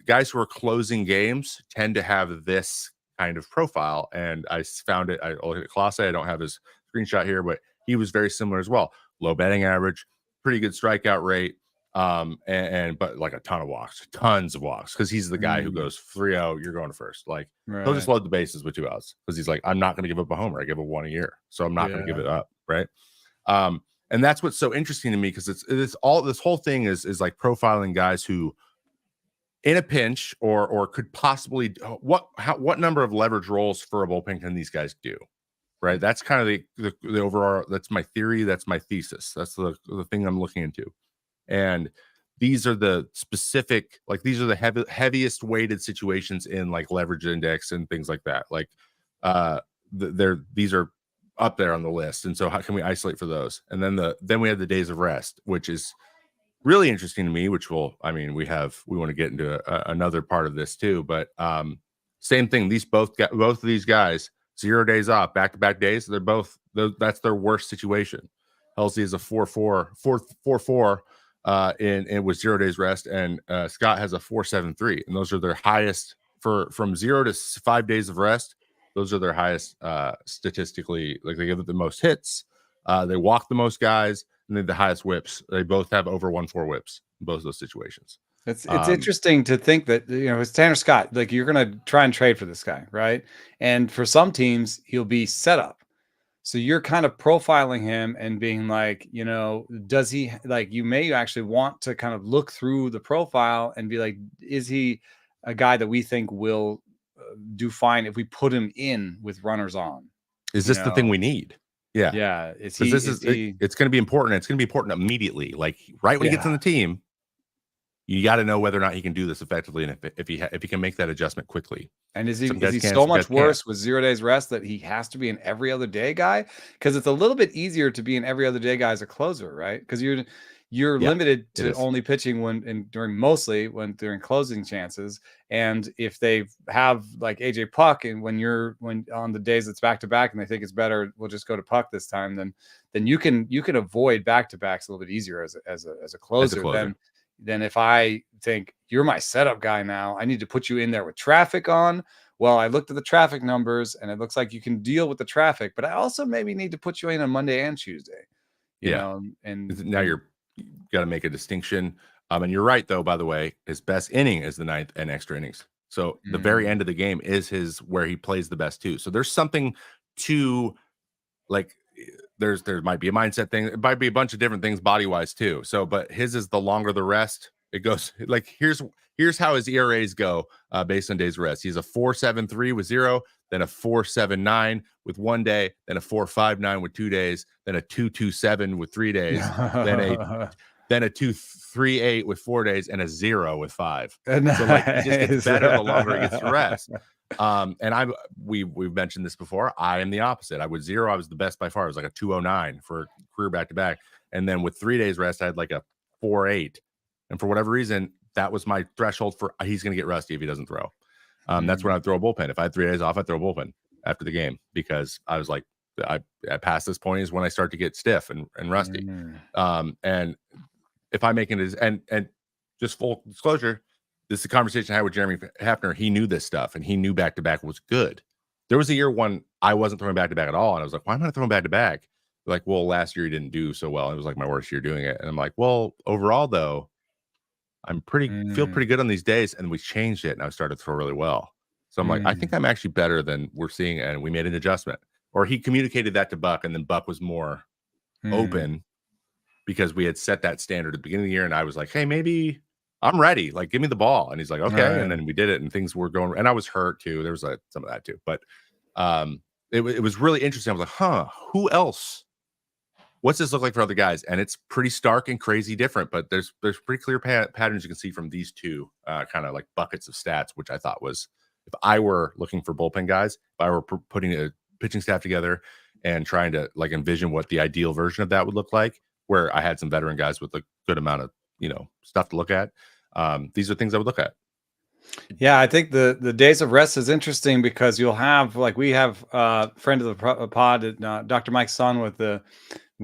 guys who are closing games tend to have this kind of profile. And I found it. I look at Clase. I don't have his screenshot here, but he was very similar as well. Low batting average, pretty good strikeout rate. But like a ton of walks, tons of walks, because he's the guy who goes 3-0, you're going to first. Like he'll just load the bases with 2 outs because he's like, I'm not going to give up a homer. I give up 1 a year, so I'm not going to give it up, right? And that's what's so interesting to me, because it's all, this whole thing is like profiling guys who, in a pinch or could possibly, what number of leverage roles for a bullpen can these guys do, right? That's kind of the overall. That's my theory. That's my thesis. That's the thing I'm looking into. And these are the specific, like these are the heaviest weighted situations in like leverage index and things like that. Like these are up there on the list. And so how can we isolate for those? And then we have the days of rest, which is really interesting to me, which we want to get into another part of this too. But same thing. Both of these guys, 0 days off, back-to-back days. That's their worst situation. Halsey is a 4.4 and with 0 days rest, and Scott has a 4.73, and those are their highest from 0 to 5 days of rest. Those are their highest statistically. Like they give it the most hits, they walk the most guys, and they have the highest whips. They both have over 1.4 whips in both of those situations. It's interesting to think that, it's Tanner Scott. Like you're going to try and trade for this guy, right? And for some teams, he'll be set up. So you're kind of profiling him and being like, does he, like, you may actually want to kind of look through the profile and be like, is he a guy that we think will do fine if we put him in with runners on? Is this the thing we need? Yeah. Yeah. It's going to be important. It's going to be important immediately. Like right when he gets on the team, you got to know whether or not he can do this effectively, and if he can make that adjustment quickly. And is he so much worse with 0 days rest that he has to be an every other day guy? Because it's a little bit easier to be an every other day guy as a closer, right? Because you're limited to only pitching during closing chances. And if they have like AJ Puck, and when on the days it's back to back and they think it's better, we'll just go to Puck this time. Then you can avoid back to backs a little bit easier as a closer. Then if I think you're my setup guy now, I need to put you in there with traffic on. Well, I looked at the traffic numbers and it looks like you can deal with the traffic, but I also maybe need to put you in on Monday and Tuesday. You know, and now you got to make a distinction. And you're right, though, by the way, his best inning is the 9th and extra innings. So the very end of the game is where he plays the best too. So there's something to, like, there might be a mindset thing. It might be a bunch of different things body wise too. So, but his is the longer the rest. It goes like here's how his ERAs go based on days rest. He's a 4.73 with 0, then a 4.79 with 1 day, then a 4.59 with 2 days, then a 2.27 with 3 days, then a 2.38 with 4 days, and a 0 with 5. Nice. So like he just gets better the longer he gets to rest. And we've mentioned this before. I am the opposite. I was 0. I was the best by far. I was like a 2.09 for career back to back. And then with 3 days rest, I had like a 4.8. And for whatever reason, that was my threshold for he's going to get rusty if he doesn't throw. That's when I throw a bullpen. If I had 3 days off, I'd throw a bullpen after the game, because I was like, I past this point is when I start to get stiff and rusty. And if I make it and just full disclosure, this is a conversation I had with Jeremy Hafner. He knew this stuff, and he knew back-to-back was good. There was a year when I wasn't throwing back-to-back at all, and I was like, why am I not throwing back-to-back? Like, well, last year he didn't do so well. It was like my worst year doing it. And I'm like, well, overall, though, I'm feel pretty good on these days. And we changed it, and I started to throw really well. So I'm like, I think I'm actually better than we're seeing, and we made an adjustment. Or he communicated that to Buck, and then Buck was more open because we had set that standard at the beginning of the year, and I was like, hey, maybe – I'm ready. Like, give me the ball. And he's like, okay. Right. And then we did it, and things were going. And I was hurt too. There was some of that too. But it was really interesting. I was like, who else? What's this look like for other guys? And it's pretty stark and crazy different. But there's pretty clear patterns you can see from these two kind of like buckets of stats, which I thought was, if I were looking for bullpen guys, if I were putting a pitching staff together and trying to like envision what the ideal version of that would look like, where I had some veteran guys with a good amount of stuff to look at. These are things I would look at. Yeah, I think the days of rest is interesting because you'll have, like, we have a friend of the pod, Dr. Mike Son with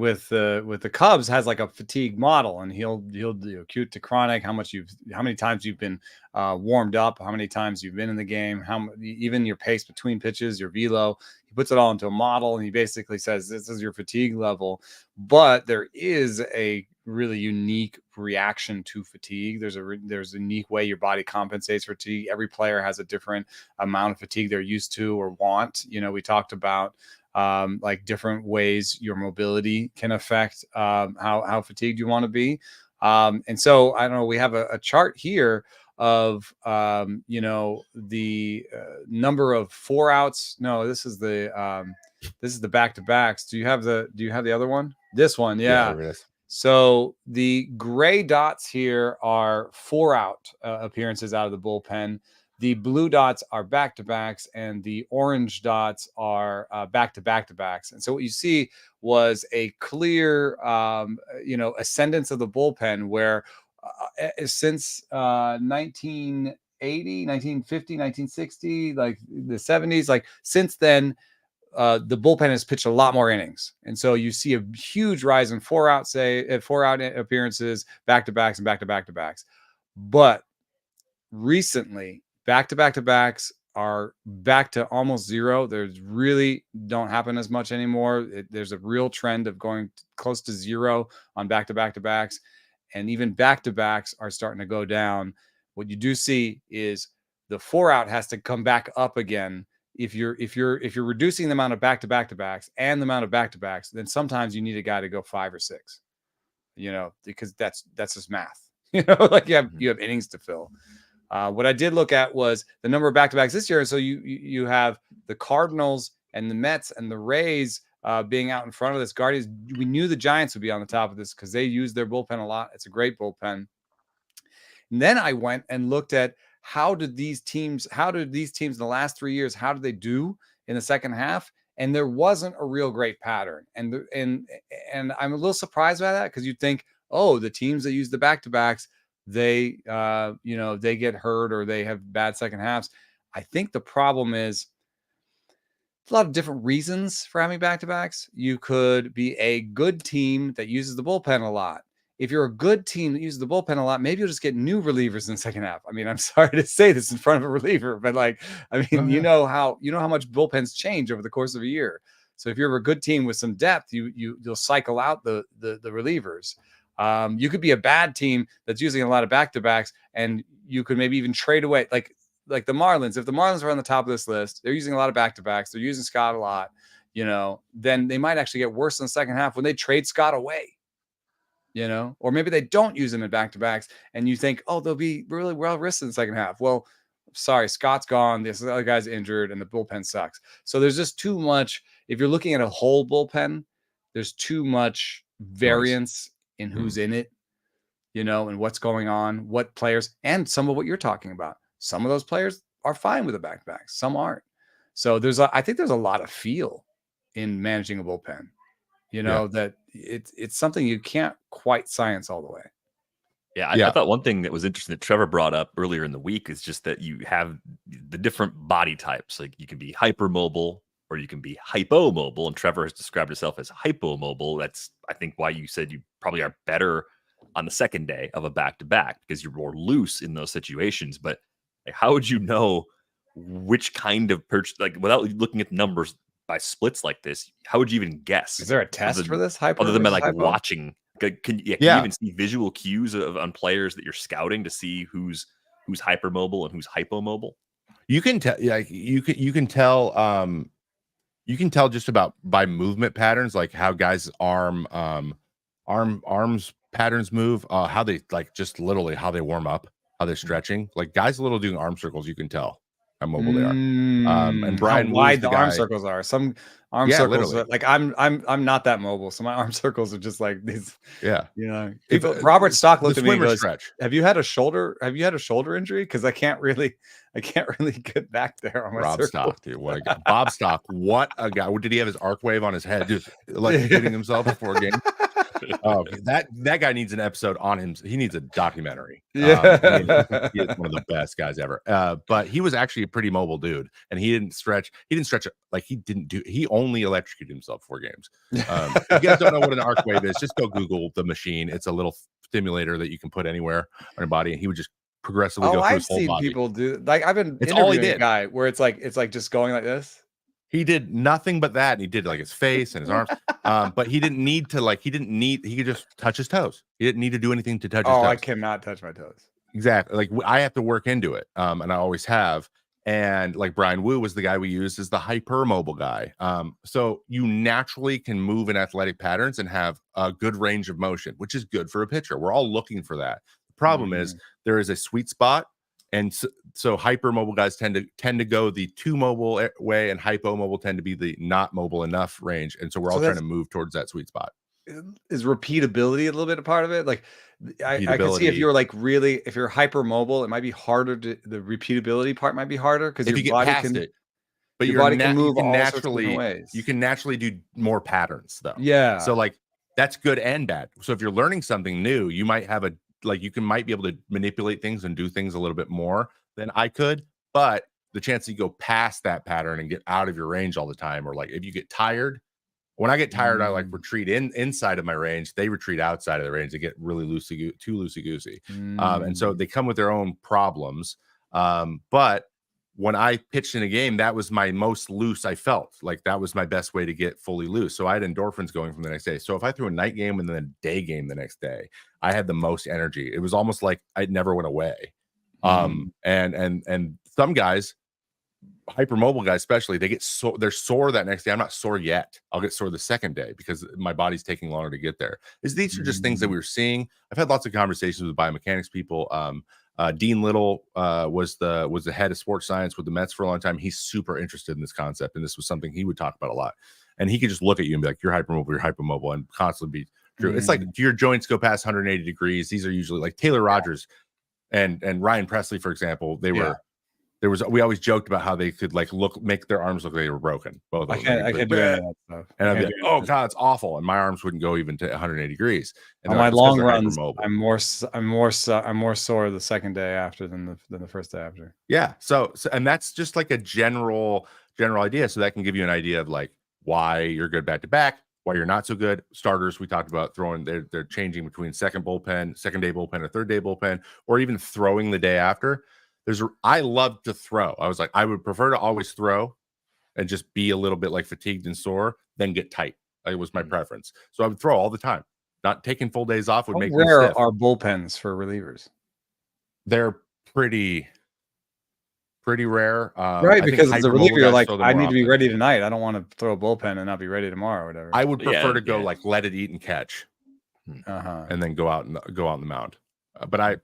with the Cubs has like a fatigue model, and he'll do acute to chronic, how many times you've been warmed up, how many times you've been in the game, even your pace between pitches, your velo. He puts it all into a model, and he basically says this is your fatigue level. But there is a really unique reaction to fatigue. There's a unique way your body compensates for fatigue. Every player has a different amount of fatigue they're used to or want. We talked about like different ways your mobility can affect how fatigued you want to be. And so I don't know, we have a chart here of the number of 4 outs. No, this is the back-to-backs. Do you have the other one? This one, yeah. There it is. So the gray dots here are 4 out appearances out of the bullpen. The blue dots are back-to-backs, and the orange dots are back-to-back-to-backs. And so what you see was a clear, ascendance of the bullpen where since 1980, 1950, 1960, like the 70s, like since then, the bullpen has pitched a lot more innings. And so you see a huge rise in 4 out appearances, back-to-backs and back-to-back-to-backs. But recently, back-to-back-to-backs are back to almost zero. There's really don't happen as much anymore. There's a real trend of going close to zero on back-to-back-to-backs, and even back-to-backs are starting to go down. What you do see is the 4 out has to come back up again. If you're reducing the amount of back-to-back-to-backs and the amount of back-to-backs, then sometimes you need a guy to go 5 or 6. Because that's just math. Like you have innings to fill. What I did look at was the number of back-to-backs this year. So you have the Cardinals and the Mets and the Rays being out in front of this. Guardians, we knew the Giants would be on the top of this because they use their bullpen a lot. It's a great bullpen. And then I went and looked at how did these teams in the last 3 years, how did they do in the second half? And there wasn't a real great pattern. And I'm a little surprised by that, because you'd think, oh, the teams that use the back-to-backs, they get hurt or they have bad second halves. I think the problem is a lot of different reasons for having back-to-backs. You could be a good team that uses the bullpen a lot. If you're a good team that uses the bullpen a lot, maybe you'll just get new relievers in the second half. I mean, I'm sorry to say this in front of a reliever, but you know how much bullpens change over the course of a year. So if you're a good team with some depth, you'll cycle out the relievers. You could be a bad team that's using a lot of back-to-backs, and you could maybe even trade away, like the Marlins. If the Marlins are on the top of this list, they're using a lot of back-to-backs, they're using Scott a lot, then they might actually get worse in the second half when they trade Scott away, or maybe they don't use him in back-to-backs, and you think, oh, they'll be really well risked in the second half. Well, sorry, Scott's gone, this other guy's injured, and the bullpen sucks. So there's just too much. If you're looking at a whole bullpen, there's too much variance in who's in it, and what's going on, what players, and some of what you're talking about. Some of those players are fine with the back-to-back, some aren't. So I think there's a lot of feel in managing a bullpen, that it's something you can't quite science all the way. Yeah, I thought one thing that was interesting that Trevor brought up earlier in the week is just that you have the different body types. Like you can be hypermobile or you can be hypomobile, and Trevor has described himself as hypomobile. That's, I think, why you said you probably are better on the second day of a back-to-back, because you're more loose in those situations. But how would you know which kind of without looking at numbers by splits like this? How would you even guess? Is there a test for this? Other than by watching, can you even see visual cues on players that you're scouting to see who's hypermobile and who's hypomobile? You can tell. You can tell. You can tell just about by movement patterns, like how guys' arms patterns move, how they just literally how they warm up, how they're stretching. Like guys little doing arm circles, you can tell how mobile they are. And Brian, how wide the arm circles are. Some arm circles, like I'm not that mobile, so my arm circles are just like these. Yeah, Robert Stock looked at me and goes, stretch. Have you had a shoulder injury? Because I can't really get back there on my Rob circle. Stock, dude. What a guy. Bob Stock, what a guy. Did he have his arc wave on his head, just like hitting himself before a game? Oh, that guy needs an episode on him. He needs a documentary. Yeah. He is one of the best guys ever. But he was actually a pretty mobile dude, and he didn't stretch. He didn't stretch like he only electrocuted himself 4 games. If you guys don't know what an arc wave is, just go Google the machine. It's a little stimulator that you can put anywhere on your body, and he would just progressively go through his whole body. People do, like, I've been It's all he interviewing a did. guy where it's like just going like this. He did nothing but that, and he did like his face and his arms. But he didn't need to he could just touch his toes. He didn't need to do anything to touch his toes. I cannot touch my toes. Exactly. Like I have to work into it. And I always have. And like Brian Wu was the guy we used as the hypermobile guy. So you naturally can move in athletic patterns and have a good range of motion, which is good for a pitcher. We're all looking for that. The problem is there is a sweet spot. And so hypermobile guys tend to go the too mobile way, and hypomobile tend to be the not mobile enough range. And so we're all trying to move towards that sweet spot. Is repeatability a little bit a part of it? Like I can see if you're like if you're hypermobile, it might be harder the repeatability part might be harder because if you get past it. But your body can move all sorts of different ways. You can naturally do more patterns though. Yeah. So like that's good and bad. So if you're learning something new, you might have might be able to manipulate things and do things a little bit more than I could, but the chance that you go past that pattern and get out of your range all the time, or like if you get tired, when I get tired, I like retreat inside of my range. They retreat outside of the range. They get really too loosey-goosey. And so they come with their own problems. But when I pitched in a game, that was my most loose I felt. Like that was my best way to get fully loose. So I had endorphins going from the next day. So if I threw a night game and then a day game the next day, I had the most energy. It was almost like I never went away. And some guys, hypermobile guys especially, they're sore that next day. I'm not sore yet. I'll get sore the second day because my body's taking longer to get there. These are just things that we were seeing. I've had lots of conversations with biomechanics people. Dean Little was the head of sports science with the Mets for a long time. He's super interested in this concept, and this was something he would talk about a lot. And he could just look at you and be like, "You're hypermobile," and constantly be true. It's like, do your joints go past 180 degrees? These are usually like Taylor Rogers and Ryan Presley, for example. We always joked about how they could make their arms look like they were broken. Both of them. I can't do any of that stuff. And I'd be like, "Oh God, it's awful!" And my arms wouldn't go even to 180 degrees. And on my long runs, I'm more sore the second day after than the first day after. Yeah. So and that's just like a general idea. So that can give you an idea of like why you're good back to back, why you're not so good. Starters, we talked about throwing. They're changing between second day bullpen, or third day bullpen, or even throwing the day after. I love to throw. I would prefer to always throw and just be a little bit like fatigued and sore, then get tight. It was my preference. So I would throw all the time. Not taking full days off would make me stiff. How rare are bullpens for relievers? They're pretty rare. Right, because as a reliever, you're like, I need to be ready tonight. I don't want to throw a bullpen and not be ready tomorrow or whatever. I would prefer to go like let it eat and catch, and then go out on the mound. But I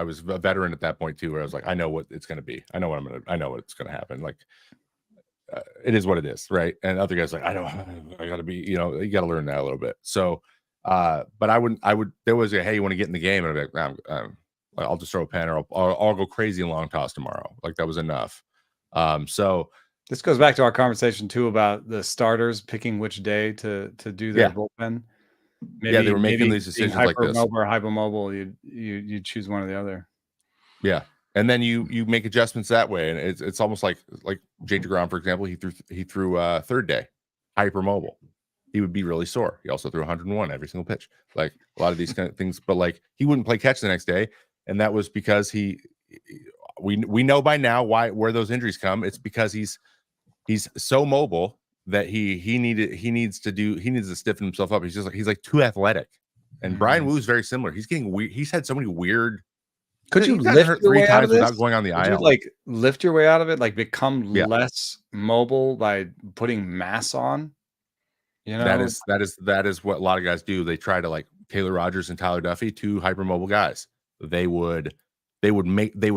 was a veteran at that point too, where I was like, I know what it's going to be. I know what's going to happen. Like, it is what it is, right? And other guys like, I got to be, you got to learn that a little bit. So, but there was hey, you want to get in the game? And I'd be like, I'll just throw a pen, or I'll go crazy and long toss tomorrow. Like that was enough. So this goes back to our conversation too about the starters picking which day to do their bullpen. Maybe, they were making these decisions like this. Hypermobile or hypomobile, you choose one or the other. Yeah, and then you make adjustments that way, and it's almost like Jake DeGrom, for example. He threw third day hypermobile. He would be really sore. He also threw 101 every single pitch, like a lot of these kind of things. But like he wouldn't play catch the next day, and that was because we know by now where those injuries come. It's because he's so mobile that he needs to stiffen himself up. He's like too athletic. And Brian Woo's very similar. He's getting weird. He's had so many weird. Could you lift your way out of this without going on the IL? Like lift your way out of it, like become less mobile by putting mass on? That is what a lot of guys do. They try to, like Taylor Rogers and Tyler Duffy, 2 hypermobile guys. They would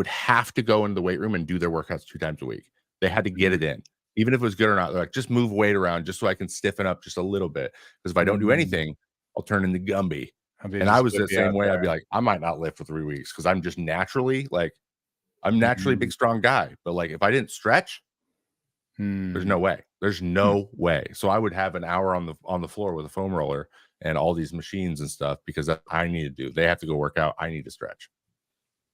have to go into the weight room and do their workouts 2 times a week. They had to get it in. Even if it was good or not, they're like, just move weight around just so I can stiffen up just a little bit. Because if I don't do anything, I'll turn into Gumby. And I was the same way. I'd be like, I might not lift for 3 weeks because I'm just naturally a big, strong guy. But like, if I didn't stretch, there's no way. There's no way. So I would have an hour on the floor with a foam roller and all these machines and stuff because that I need to do. They have to go work out. I need to stretch.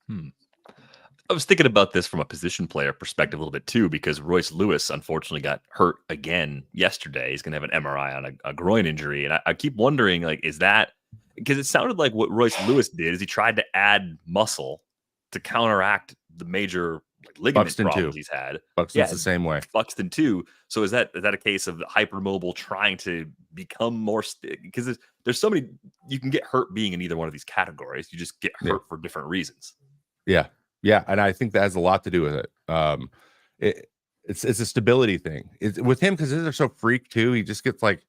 I was thinking about this from a position player perspective a little bit too, because Royce Lewis unfortunately got hurt again yesterday. He's going to have an MRI on a groin injury. And I keep wondering, like, is that because it sounded like what Royce Lewis did is he tried to add muscle to counteract the major ligament Buxton problems too. he's had. Buxton's the same way. Buxton too. So is that a case of hypermobile trying to become more because there's so many, you can get hurt being in either one of these categories. You just get hurt for different reasons. Yeah. And I think that has a lot to do with it. It's a stability thing. It's with him because they're so freak too. He just gets like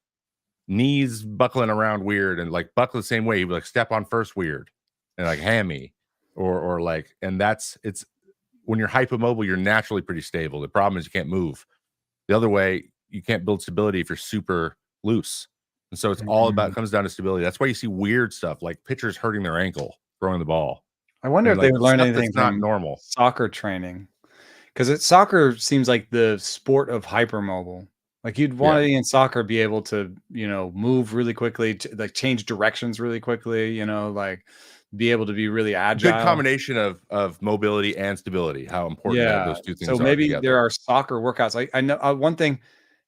knees buckling around weird and like buckle the same way. He would like step on first weird and like hammy or like, and it's when you're hypomobile, you're naturally pretty stable. The problem is you can't move. The other way, you can't build stability if you're super loose. And so it's all about, comes down to stability. That's why you see weird stuff like pitchers hurting their ankle throwing the ball. I wonder if they would learn anything from normal soccer training, because soccer seems like the sport of hypermobile. Like you'd want to in soccer be able to, move really quickly, like change directions really quickly, like be able to be really agile. Good combination of mobility and stability. How important those two things are. So maybe together. there are soccer workouts. I know one thing,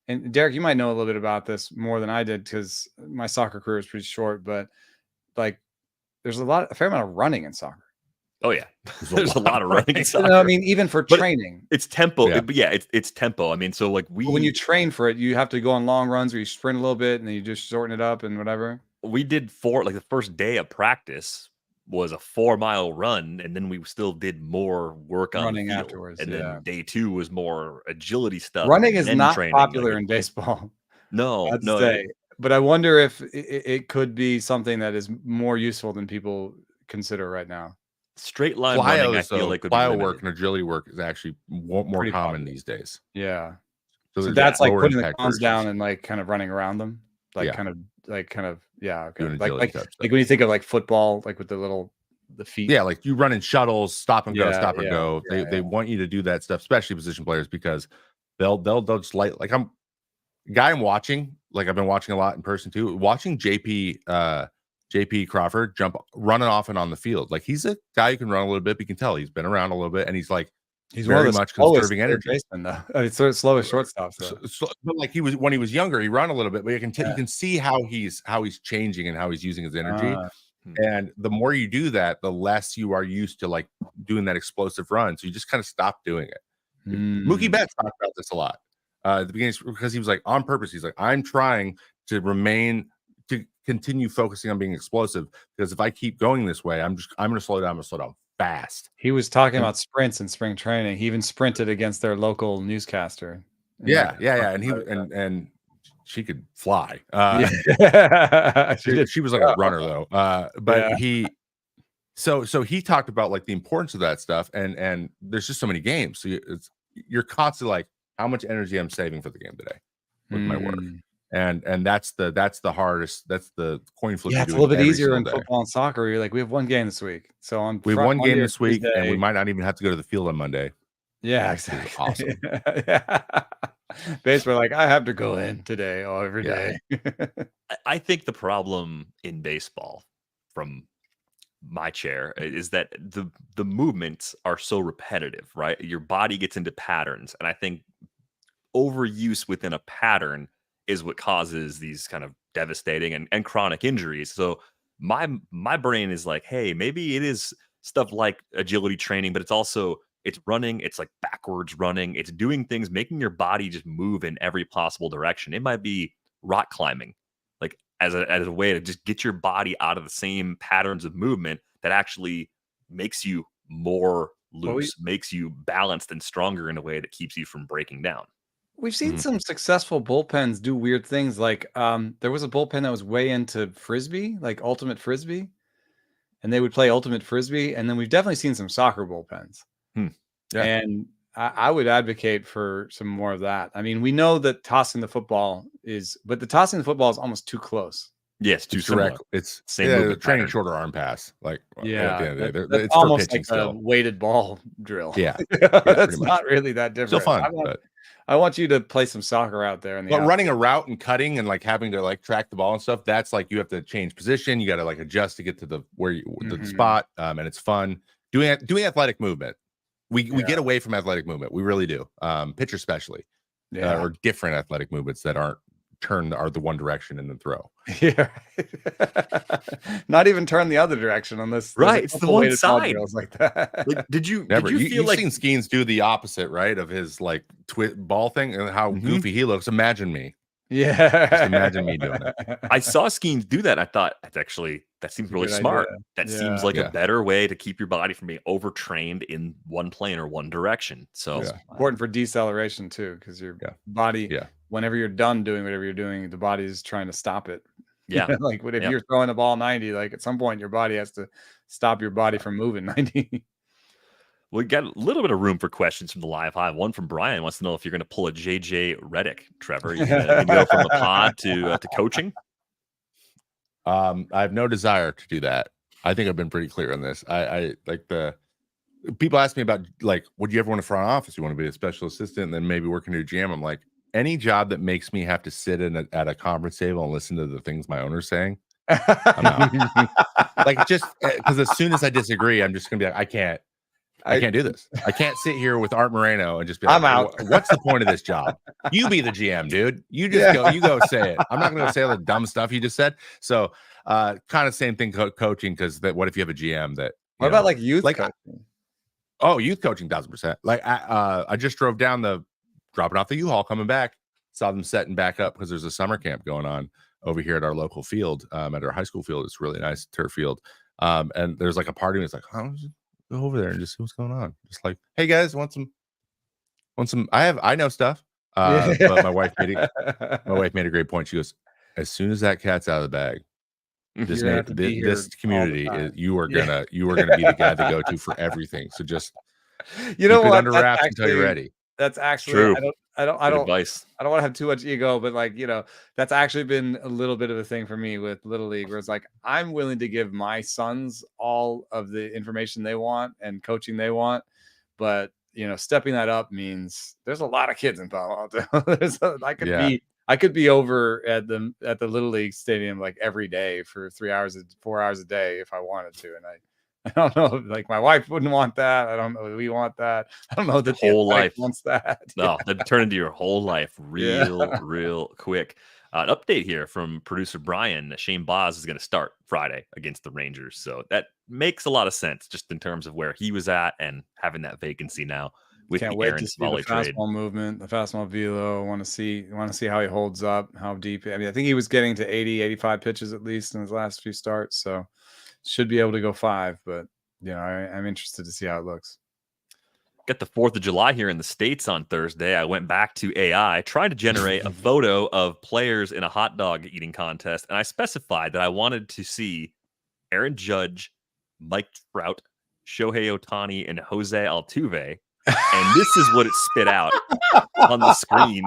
and Derek, you might know a little bit about this more than I did because my soccer career is pretty short. But like, there's a fair amount of running in soccer. Oh yeah, there's a lot of running in soccer. I mean, even for training, it's tempo. It's tempo. I mean, so like when you train for it, you have to go on long runs or you sprint a little bit and then you just shorten it up and whatever. We did the first day of practice was a 4-mile run, and then we still did more work on running field. afterwards. And then day 2 was more agility stuff. Running is not popular in baseball. No. But I wonder if it could be something that is more useful than people consider right now. Straight line running, I feel like plyo work and agility work is actually more common popular these days. Yeah. So that's like putting the cones down and like kind of running around them. Okay. Like when you think of like football, like with the feet. Yeah, like you run in shuttles, stop and go. They want you to do that stuff, especially position players, because they'll just like I'm watching, like I've been watching a lot in person too. Watching JP Crawford running off and on the field. Like he's a guy who can run a little bit, but you can tell he's been around a little bit and he's very much conserving energy. Baseman, though. It's sort of slowest shortstop. But like when he was younger, he ran a little bit, but you can see how he's changing and how he's using his energy. And the more you do that, the less you are used to like doing that explosive run. So you just kind of stop doing it. Mookie Betts talked about this a lot at the beginning because he was like on purpose. He's like, I'm trying to continue focusing on being explosive because if I keep going this way, I'm going to slow down. I'm going to slow down fast. He was talking about sprints in spring training. He even sprinted against their local newscaster. Yeah. And she could fly. She was like a runner though. But so he talked about like the importance of that stuff. And there's just so many games. So you're constantly like, how much energy I'm saving for the game today with my work. And that's the hardest. That's the coin flip. Yeah, it's a little bit easier in football and soccer. You're like, we have one game this week, so we have one game this week, and we might not even have to go to the field on Monday. Yeah, exactly. Awesome. Baseball, like I have to go in today or every day. I think the problem in baseball, from my chair, is that the movements are so repetitive, right? Your body gets into patterns, and I think overuse within a pattern is what causes these kind of devastating and chronic injuries. So my brain is like, hey, maybe it is stuff like agility training, but it's running, it's like backwards running, it's doing things, making your body just move in every possible direction. It might be rock climbing, like as a way to just get your body out of the same patterns of movement that actually makes you more loose, makes you balanced and stronger in a way that keeps you from breaking down. We've seen some successful bullpens do weird things. Like there was a bullpen that was way into Frisbee, like ultimate Frisbee. And they would play ultimate Frisbee. And then we've definitely seen some soccer bullpens. Yeah. And I would advocate for some more of that. I mean, we know that tossing the football is almost too close. Yes, too direct. It's same training shorter arm pass. Like that's almost like a weighted ball drill. Yeah, that's not really that different. Still fun. I want you to play some soccer out there. But running a route and cutting and like having to like track the ball and stuff, that's like you have to change position. You got to like adjust to get to the the spot, and it's fun doing athletic movement. We get away from athletic movement. We really do. Pitcher especially, or different athletic movements that aren't are the one direction and then throw. Yeah, not even turn the other direction on this. Right, it's the one side like that. Like, did you never? Did you feel you've like seen Skeens do the opposite, right? Of his like ball thing and how goofy he looks. Imagine me. Yeah, just imagine me doing it. I saw Skeens do that. I thought that seems really smart. Idea. That seems like a better way to keep your body from being overtrained in one plane or one direction. So important for deceleration too, because your body, whenever you're done doing whatever you're doing, the body is trying to stop it. Yeah, like if you're throwing the ball 90, like at some point your body has to stop your body from moving 90. We got a little bit of room for questions from the live hive. One from Brian wants to know if you're going to pull a JJ Redick, Trevor. You're going to go from the pod to coaching. I have no desire to do that. I think I've been pretty clear on this. I like people ask me about like, would you ever want to front office? You want to be a special assistant and then maybe work in your GM? I'm like, any job that makes me have to sit at a conference table and listen to the things my owner's saying, I'm out. Like just because as soon as I disagree, I'm just gonna be like, I can't do this. I can't sit here with Art Moreno and just be like, I'm out. What's the point of this job? You be the GM, dude. You just go say it. I'm not going to say all the dumb stuff you just said. So kind of same thing coaching, because what if you have a GM that what about like youth coaching? Youth coaching 1000%. Like I just drove down dropping off the U-Haul coming back, saw them setting back up because there's a summer camp going on over here at our local field, at our high school field. It's really nice turf field. And there's like a party and it's like, go over there and just see what's going on. Just like, hey guys, want some I know stuff. But my wife made a great point. She goes, as soon as that cat's out of the bag, this community you are gonna be the guy to go to for everything. So just keep it under wraps until you're ready. That's actually true. I don't advice. I don't want to have too much ego, but like, that's actually been a little bit of a thing for me with Little League, where it's like, I'm willing to give my sons all of the information they want and coaching they want. But, stepping that up means there's a lot of kids in Palo Alto. I could be over at the Little League stadium like every day for 4 hours a day if I wanted to. And I don't know, like my wife wouldn't want that. I don't know we want that. I don't know that the whole life wants that. No, that'd turn into your whole life real quick. An update here from producer Brian. Shane Baz is going to start Friday against the Rangers. So that makes a lot of sense just in terms of where he was at and having that vacancy now with the Aaron Civale trade. Fastball movement, the fastball velo. Want to see how he holds up, how deep. I mean, I think he was getting to 80, 85 pitches at least in his last few starts. So should be able to go 5, but I'm interested to see how it looks. Got the 4th of July here in the States on Thursday. I went back to AI, tried to generate a photo of players in a hot dog eating contest, and I specified that I wanted to see Aaron Judge, Mike Trout, Shohei Ohtani, and Jose Altuve. And this is what it spit out on the screen.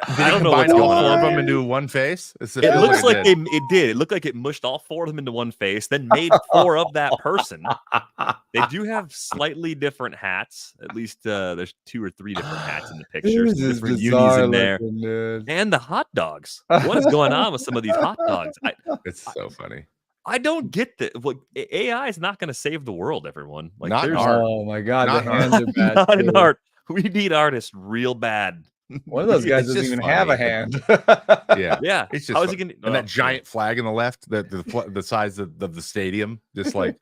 I don't know what's going on. Of them into one face. It looks like it did. It looked like it mushed all 4 of them into one face, then made 4 of that person. They do have slightly different hats. At least there's 2 or 3 different hats in the pictures. Different unis in there, and the hot dogs. What is going on with some of these hot dogs? It's so funny. I don't get that. Look, AI is not going to save the world, everyone. Like, not in art. Oh my God, the hands are bad. Not in art. We need artists real bad. One of those guys doesn't even have a hand. Yeah. It's just and that giant flag in the left, the size of the stadium, just like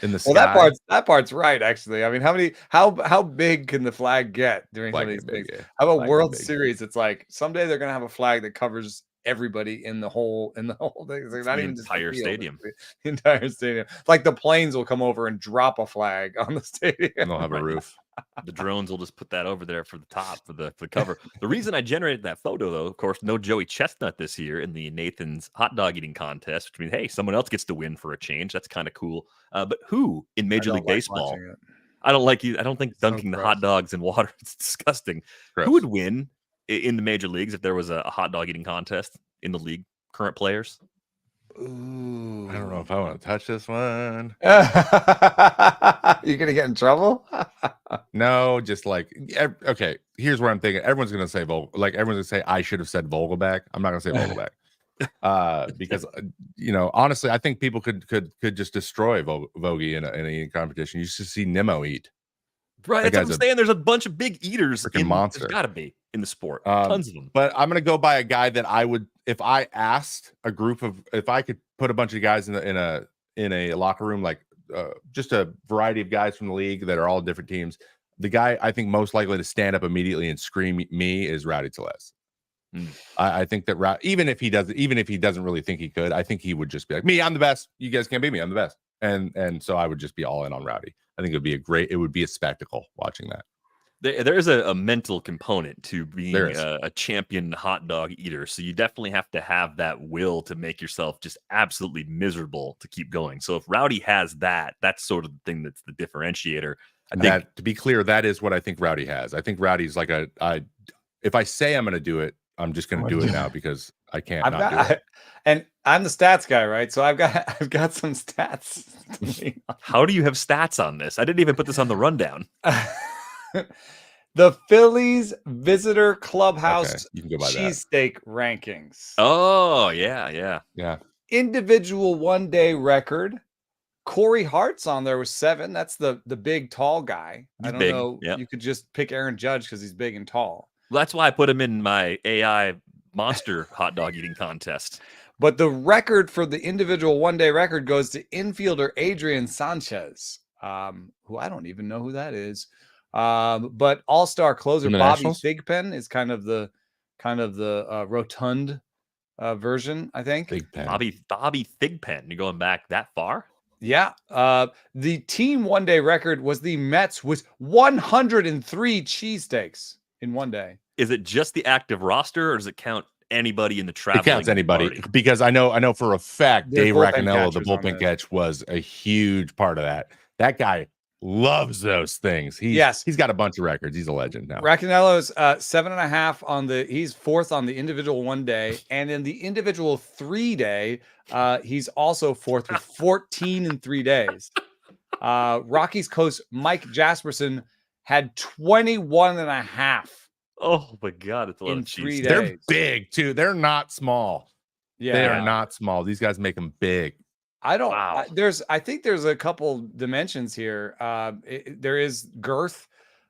in the sky. Well, that part's right. Actually, I mean, how big can the flag get during some of these things? How about World Series? It's like someday they're gonna have a flag that covers everybody in the whole thing. It's like not even the entire stadium. The entire stadium. Like the planes will come over and drop a flag on the stadium. And they'll have a roof. The drones will just put that over there for the top for the cover. The reason I generated that photo, though, of course, no Joey Chestnut this year in the Nathan's hot dog eating contest, which means, hey, someone else gets to win for a change. That's kind of cool. But who in Major League Baseball? I don't like you. I don't think dunking the hot dogs in water. It's disgusting. Gross. Who would win in the major leagues if there was a hot dog eating contest in the league? Current players? Ooh, I don't know if I want to touch this one. You're gonna get in trouble. No, just like okay. Here's what I'm thinking. Everyone's gonna say everyone's gonna say I should have said Vogelback. I'm not gonna say Vogelback because honestly, I think people could just destroy Vogie in any competition. You should see Nimmo eat. Right, that's what I'm saying. There's a bunch of big eaters. Monster. There's got to be in the sport. Tons of them. But I'm gonna go by a guy that I would, if I asked a group of, if I could put a bunch of guys in a locker room, like just a variety of guys from the league that are all different teams. The guy I think most likely to stand up immediately and scream me is Rowdy Tellez. I think that even if he doesn't really think he could, I think he would just be like, me, I'm the best. You guys can't beat me. I'm the best. And so I would just be all in on Rowdy. I think it would be a spectacle watching that. There is a mental component to being a champion hot dog eater. So you definitely have to have that will to make yourself just absolutely miserable to keep going. So if Rowdy has that, that's sort of the thing that's the differentiator. I think, to be clear, that is what I think Rowdy has. I think Rowdy's like if I say I'm going to do it, I'm just going to do it now because I can't do it. And I'm the stats guy, right? So I've got some stats. How do you have stats on this? I didn't even put this on the rundown. The Phillies visitor clubhouse cheesesteak rankings. Oh, yeah. Individual one-day record. Corey Hart's on there with 7. That's the big, tall guy. I don't know. Yep. You could just pick Aaron Judge because he's big and tall. Well, that's why I put him in my AI monster hot dog eating contest. But the record for the individual one-day record goes to infielder Adrian Sanchez, who I don't even know who that is. But all-star closer Bobby Thigpen is kind of the rotund version, I think. Bobby Thigpen. You're going back that far? Yeah. The team one-day record was the Mets with 103 cheesesteaks in one day. Is it just the active roster, or does it count anybody in the traveling? It counts anybody party? Because I know for a fact Dave Raccanello, the bullpen catch, was a huge part of that. That guy loves those things. He's got a bunch of records. He's a legend now. Raccanello's 7.5 on he's 4th on the individual one day, and in the individual 3 day, he's also 4th with 14 in 3 days. Rockies coach Mike Jasperson had 21.5. Oh my God, it's a lot of cheese. They're big too. They're not small. Yeah, they are not small. These guys make them big. I think there's a couple dimensions here. There is girth,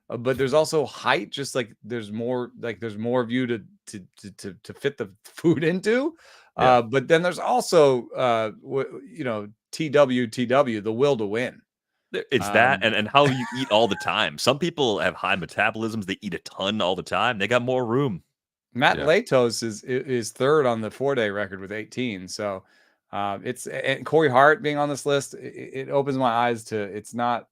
but there's also height. Just like there's more of you to fit the food into. But then there's also TW, the will to win. It's that and how you eat all the time. Some people have high metabolisms. They eat a ton all the time. They got more room. Matt Latos is 3rd on the 4-day record with 18. So and Corey Hart being on this list, it opens my eyes to it's not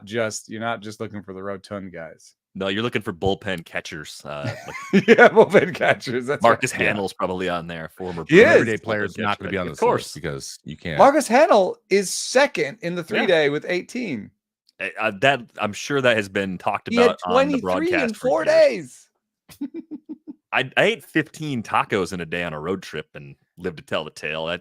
just, you're not just looking for the rotund guys. No, you're looking for bullpen catchers. Bullpen catchers. That's Marcus Hanel's probably on there. Former everyday players not going to be on this list because you can't. Marcus Hanel is 2nd in the 3-day with 18. That I'm sure that has been talked about on the broadcast in 4 days. I ate 15 tacos in a day on a road trip and lived to tell the tale. I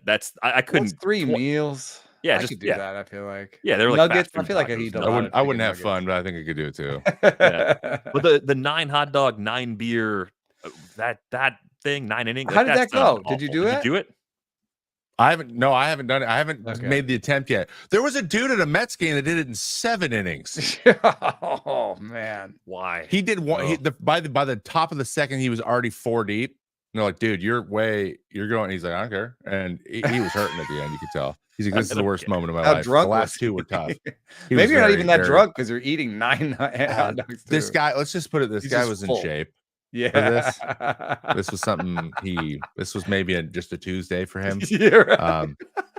couldn't. That's 3 meals. Yeah, I could do that. I feel like. Yeah, they're like nuggets. I feel like I eat a lot. I wouldn't have fun, but I think I could do it too. But the 9 hot dog, 9 beer, that thing, 9 innings. How did that go? Awful. Did you do it? I haven't done it. I haven't made the attempt yet. There was a dude at a Mets game that did it in 7 innings. Oh man, why? He did one. By the top of the second, he was already 4 deep. And they're like, dude, you're going. He's like, I don't care. And he was hurting at the end. You could tell. He's like, this is the worst moment of my life. Drunk the last 2 were tough. Maybe you're not even that drunk because you're eating 9 hot dogs. This guy, let's just put it. This guy was in shape. Yeah. This was something this was maybe just a Tuesday for him. Right.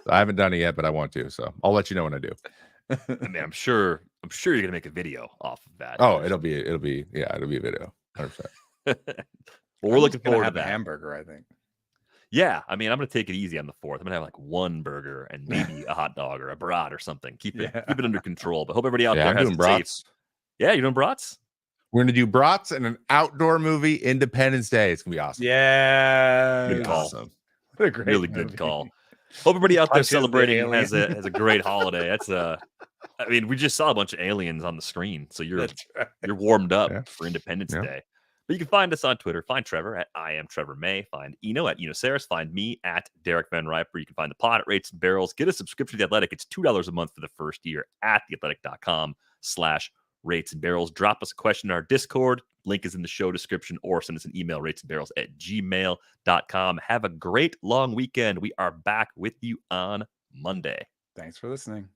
I haven't done it yet, but I want to. So I'll let you know when I do. I mean, I'm sure you're gonna make a video off of that. Oh, it'll be a video. 100%. Well, we're looking forward to that. A hamburger, I think. Yeah, I mean, I'm gonna take it easy on the 4th. I'm gonna have like 1 burger and maybe a hot dog or a brat or something. Keep it under control. But hope everybody out there has doing brats. Yeah, you're doing brats. We're gonna do brats and an outdoor movie, Independence Day. It's gonna be awesome. Yeah, good call. Awesome. What a great really movie. good call. Hope everybody out there Punches the celebrating alien. has a great holiday. That's I mean, we just saw a bunch of aliens on the screen, so you're warmed up for Independence Day. But you can find us on Twitter. Find Trevor at I am Trevor May. Find Eno at Eno Saris. Find me at Derek Van Riper. You can find the pod at Rates and Barrels. Get a subscription to The Athletic. It's $2 a month for the first year at theathletic.com/Rates and Barrels. Drop us a question in our Discord. Link is in the show description, or send us an email, ratesandbarrels@gmail.com. Have a great long weekend. We are back with you on Monday. Thanks for listening.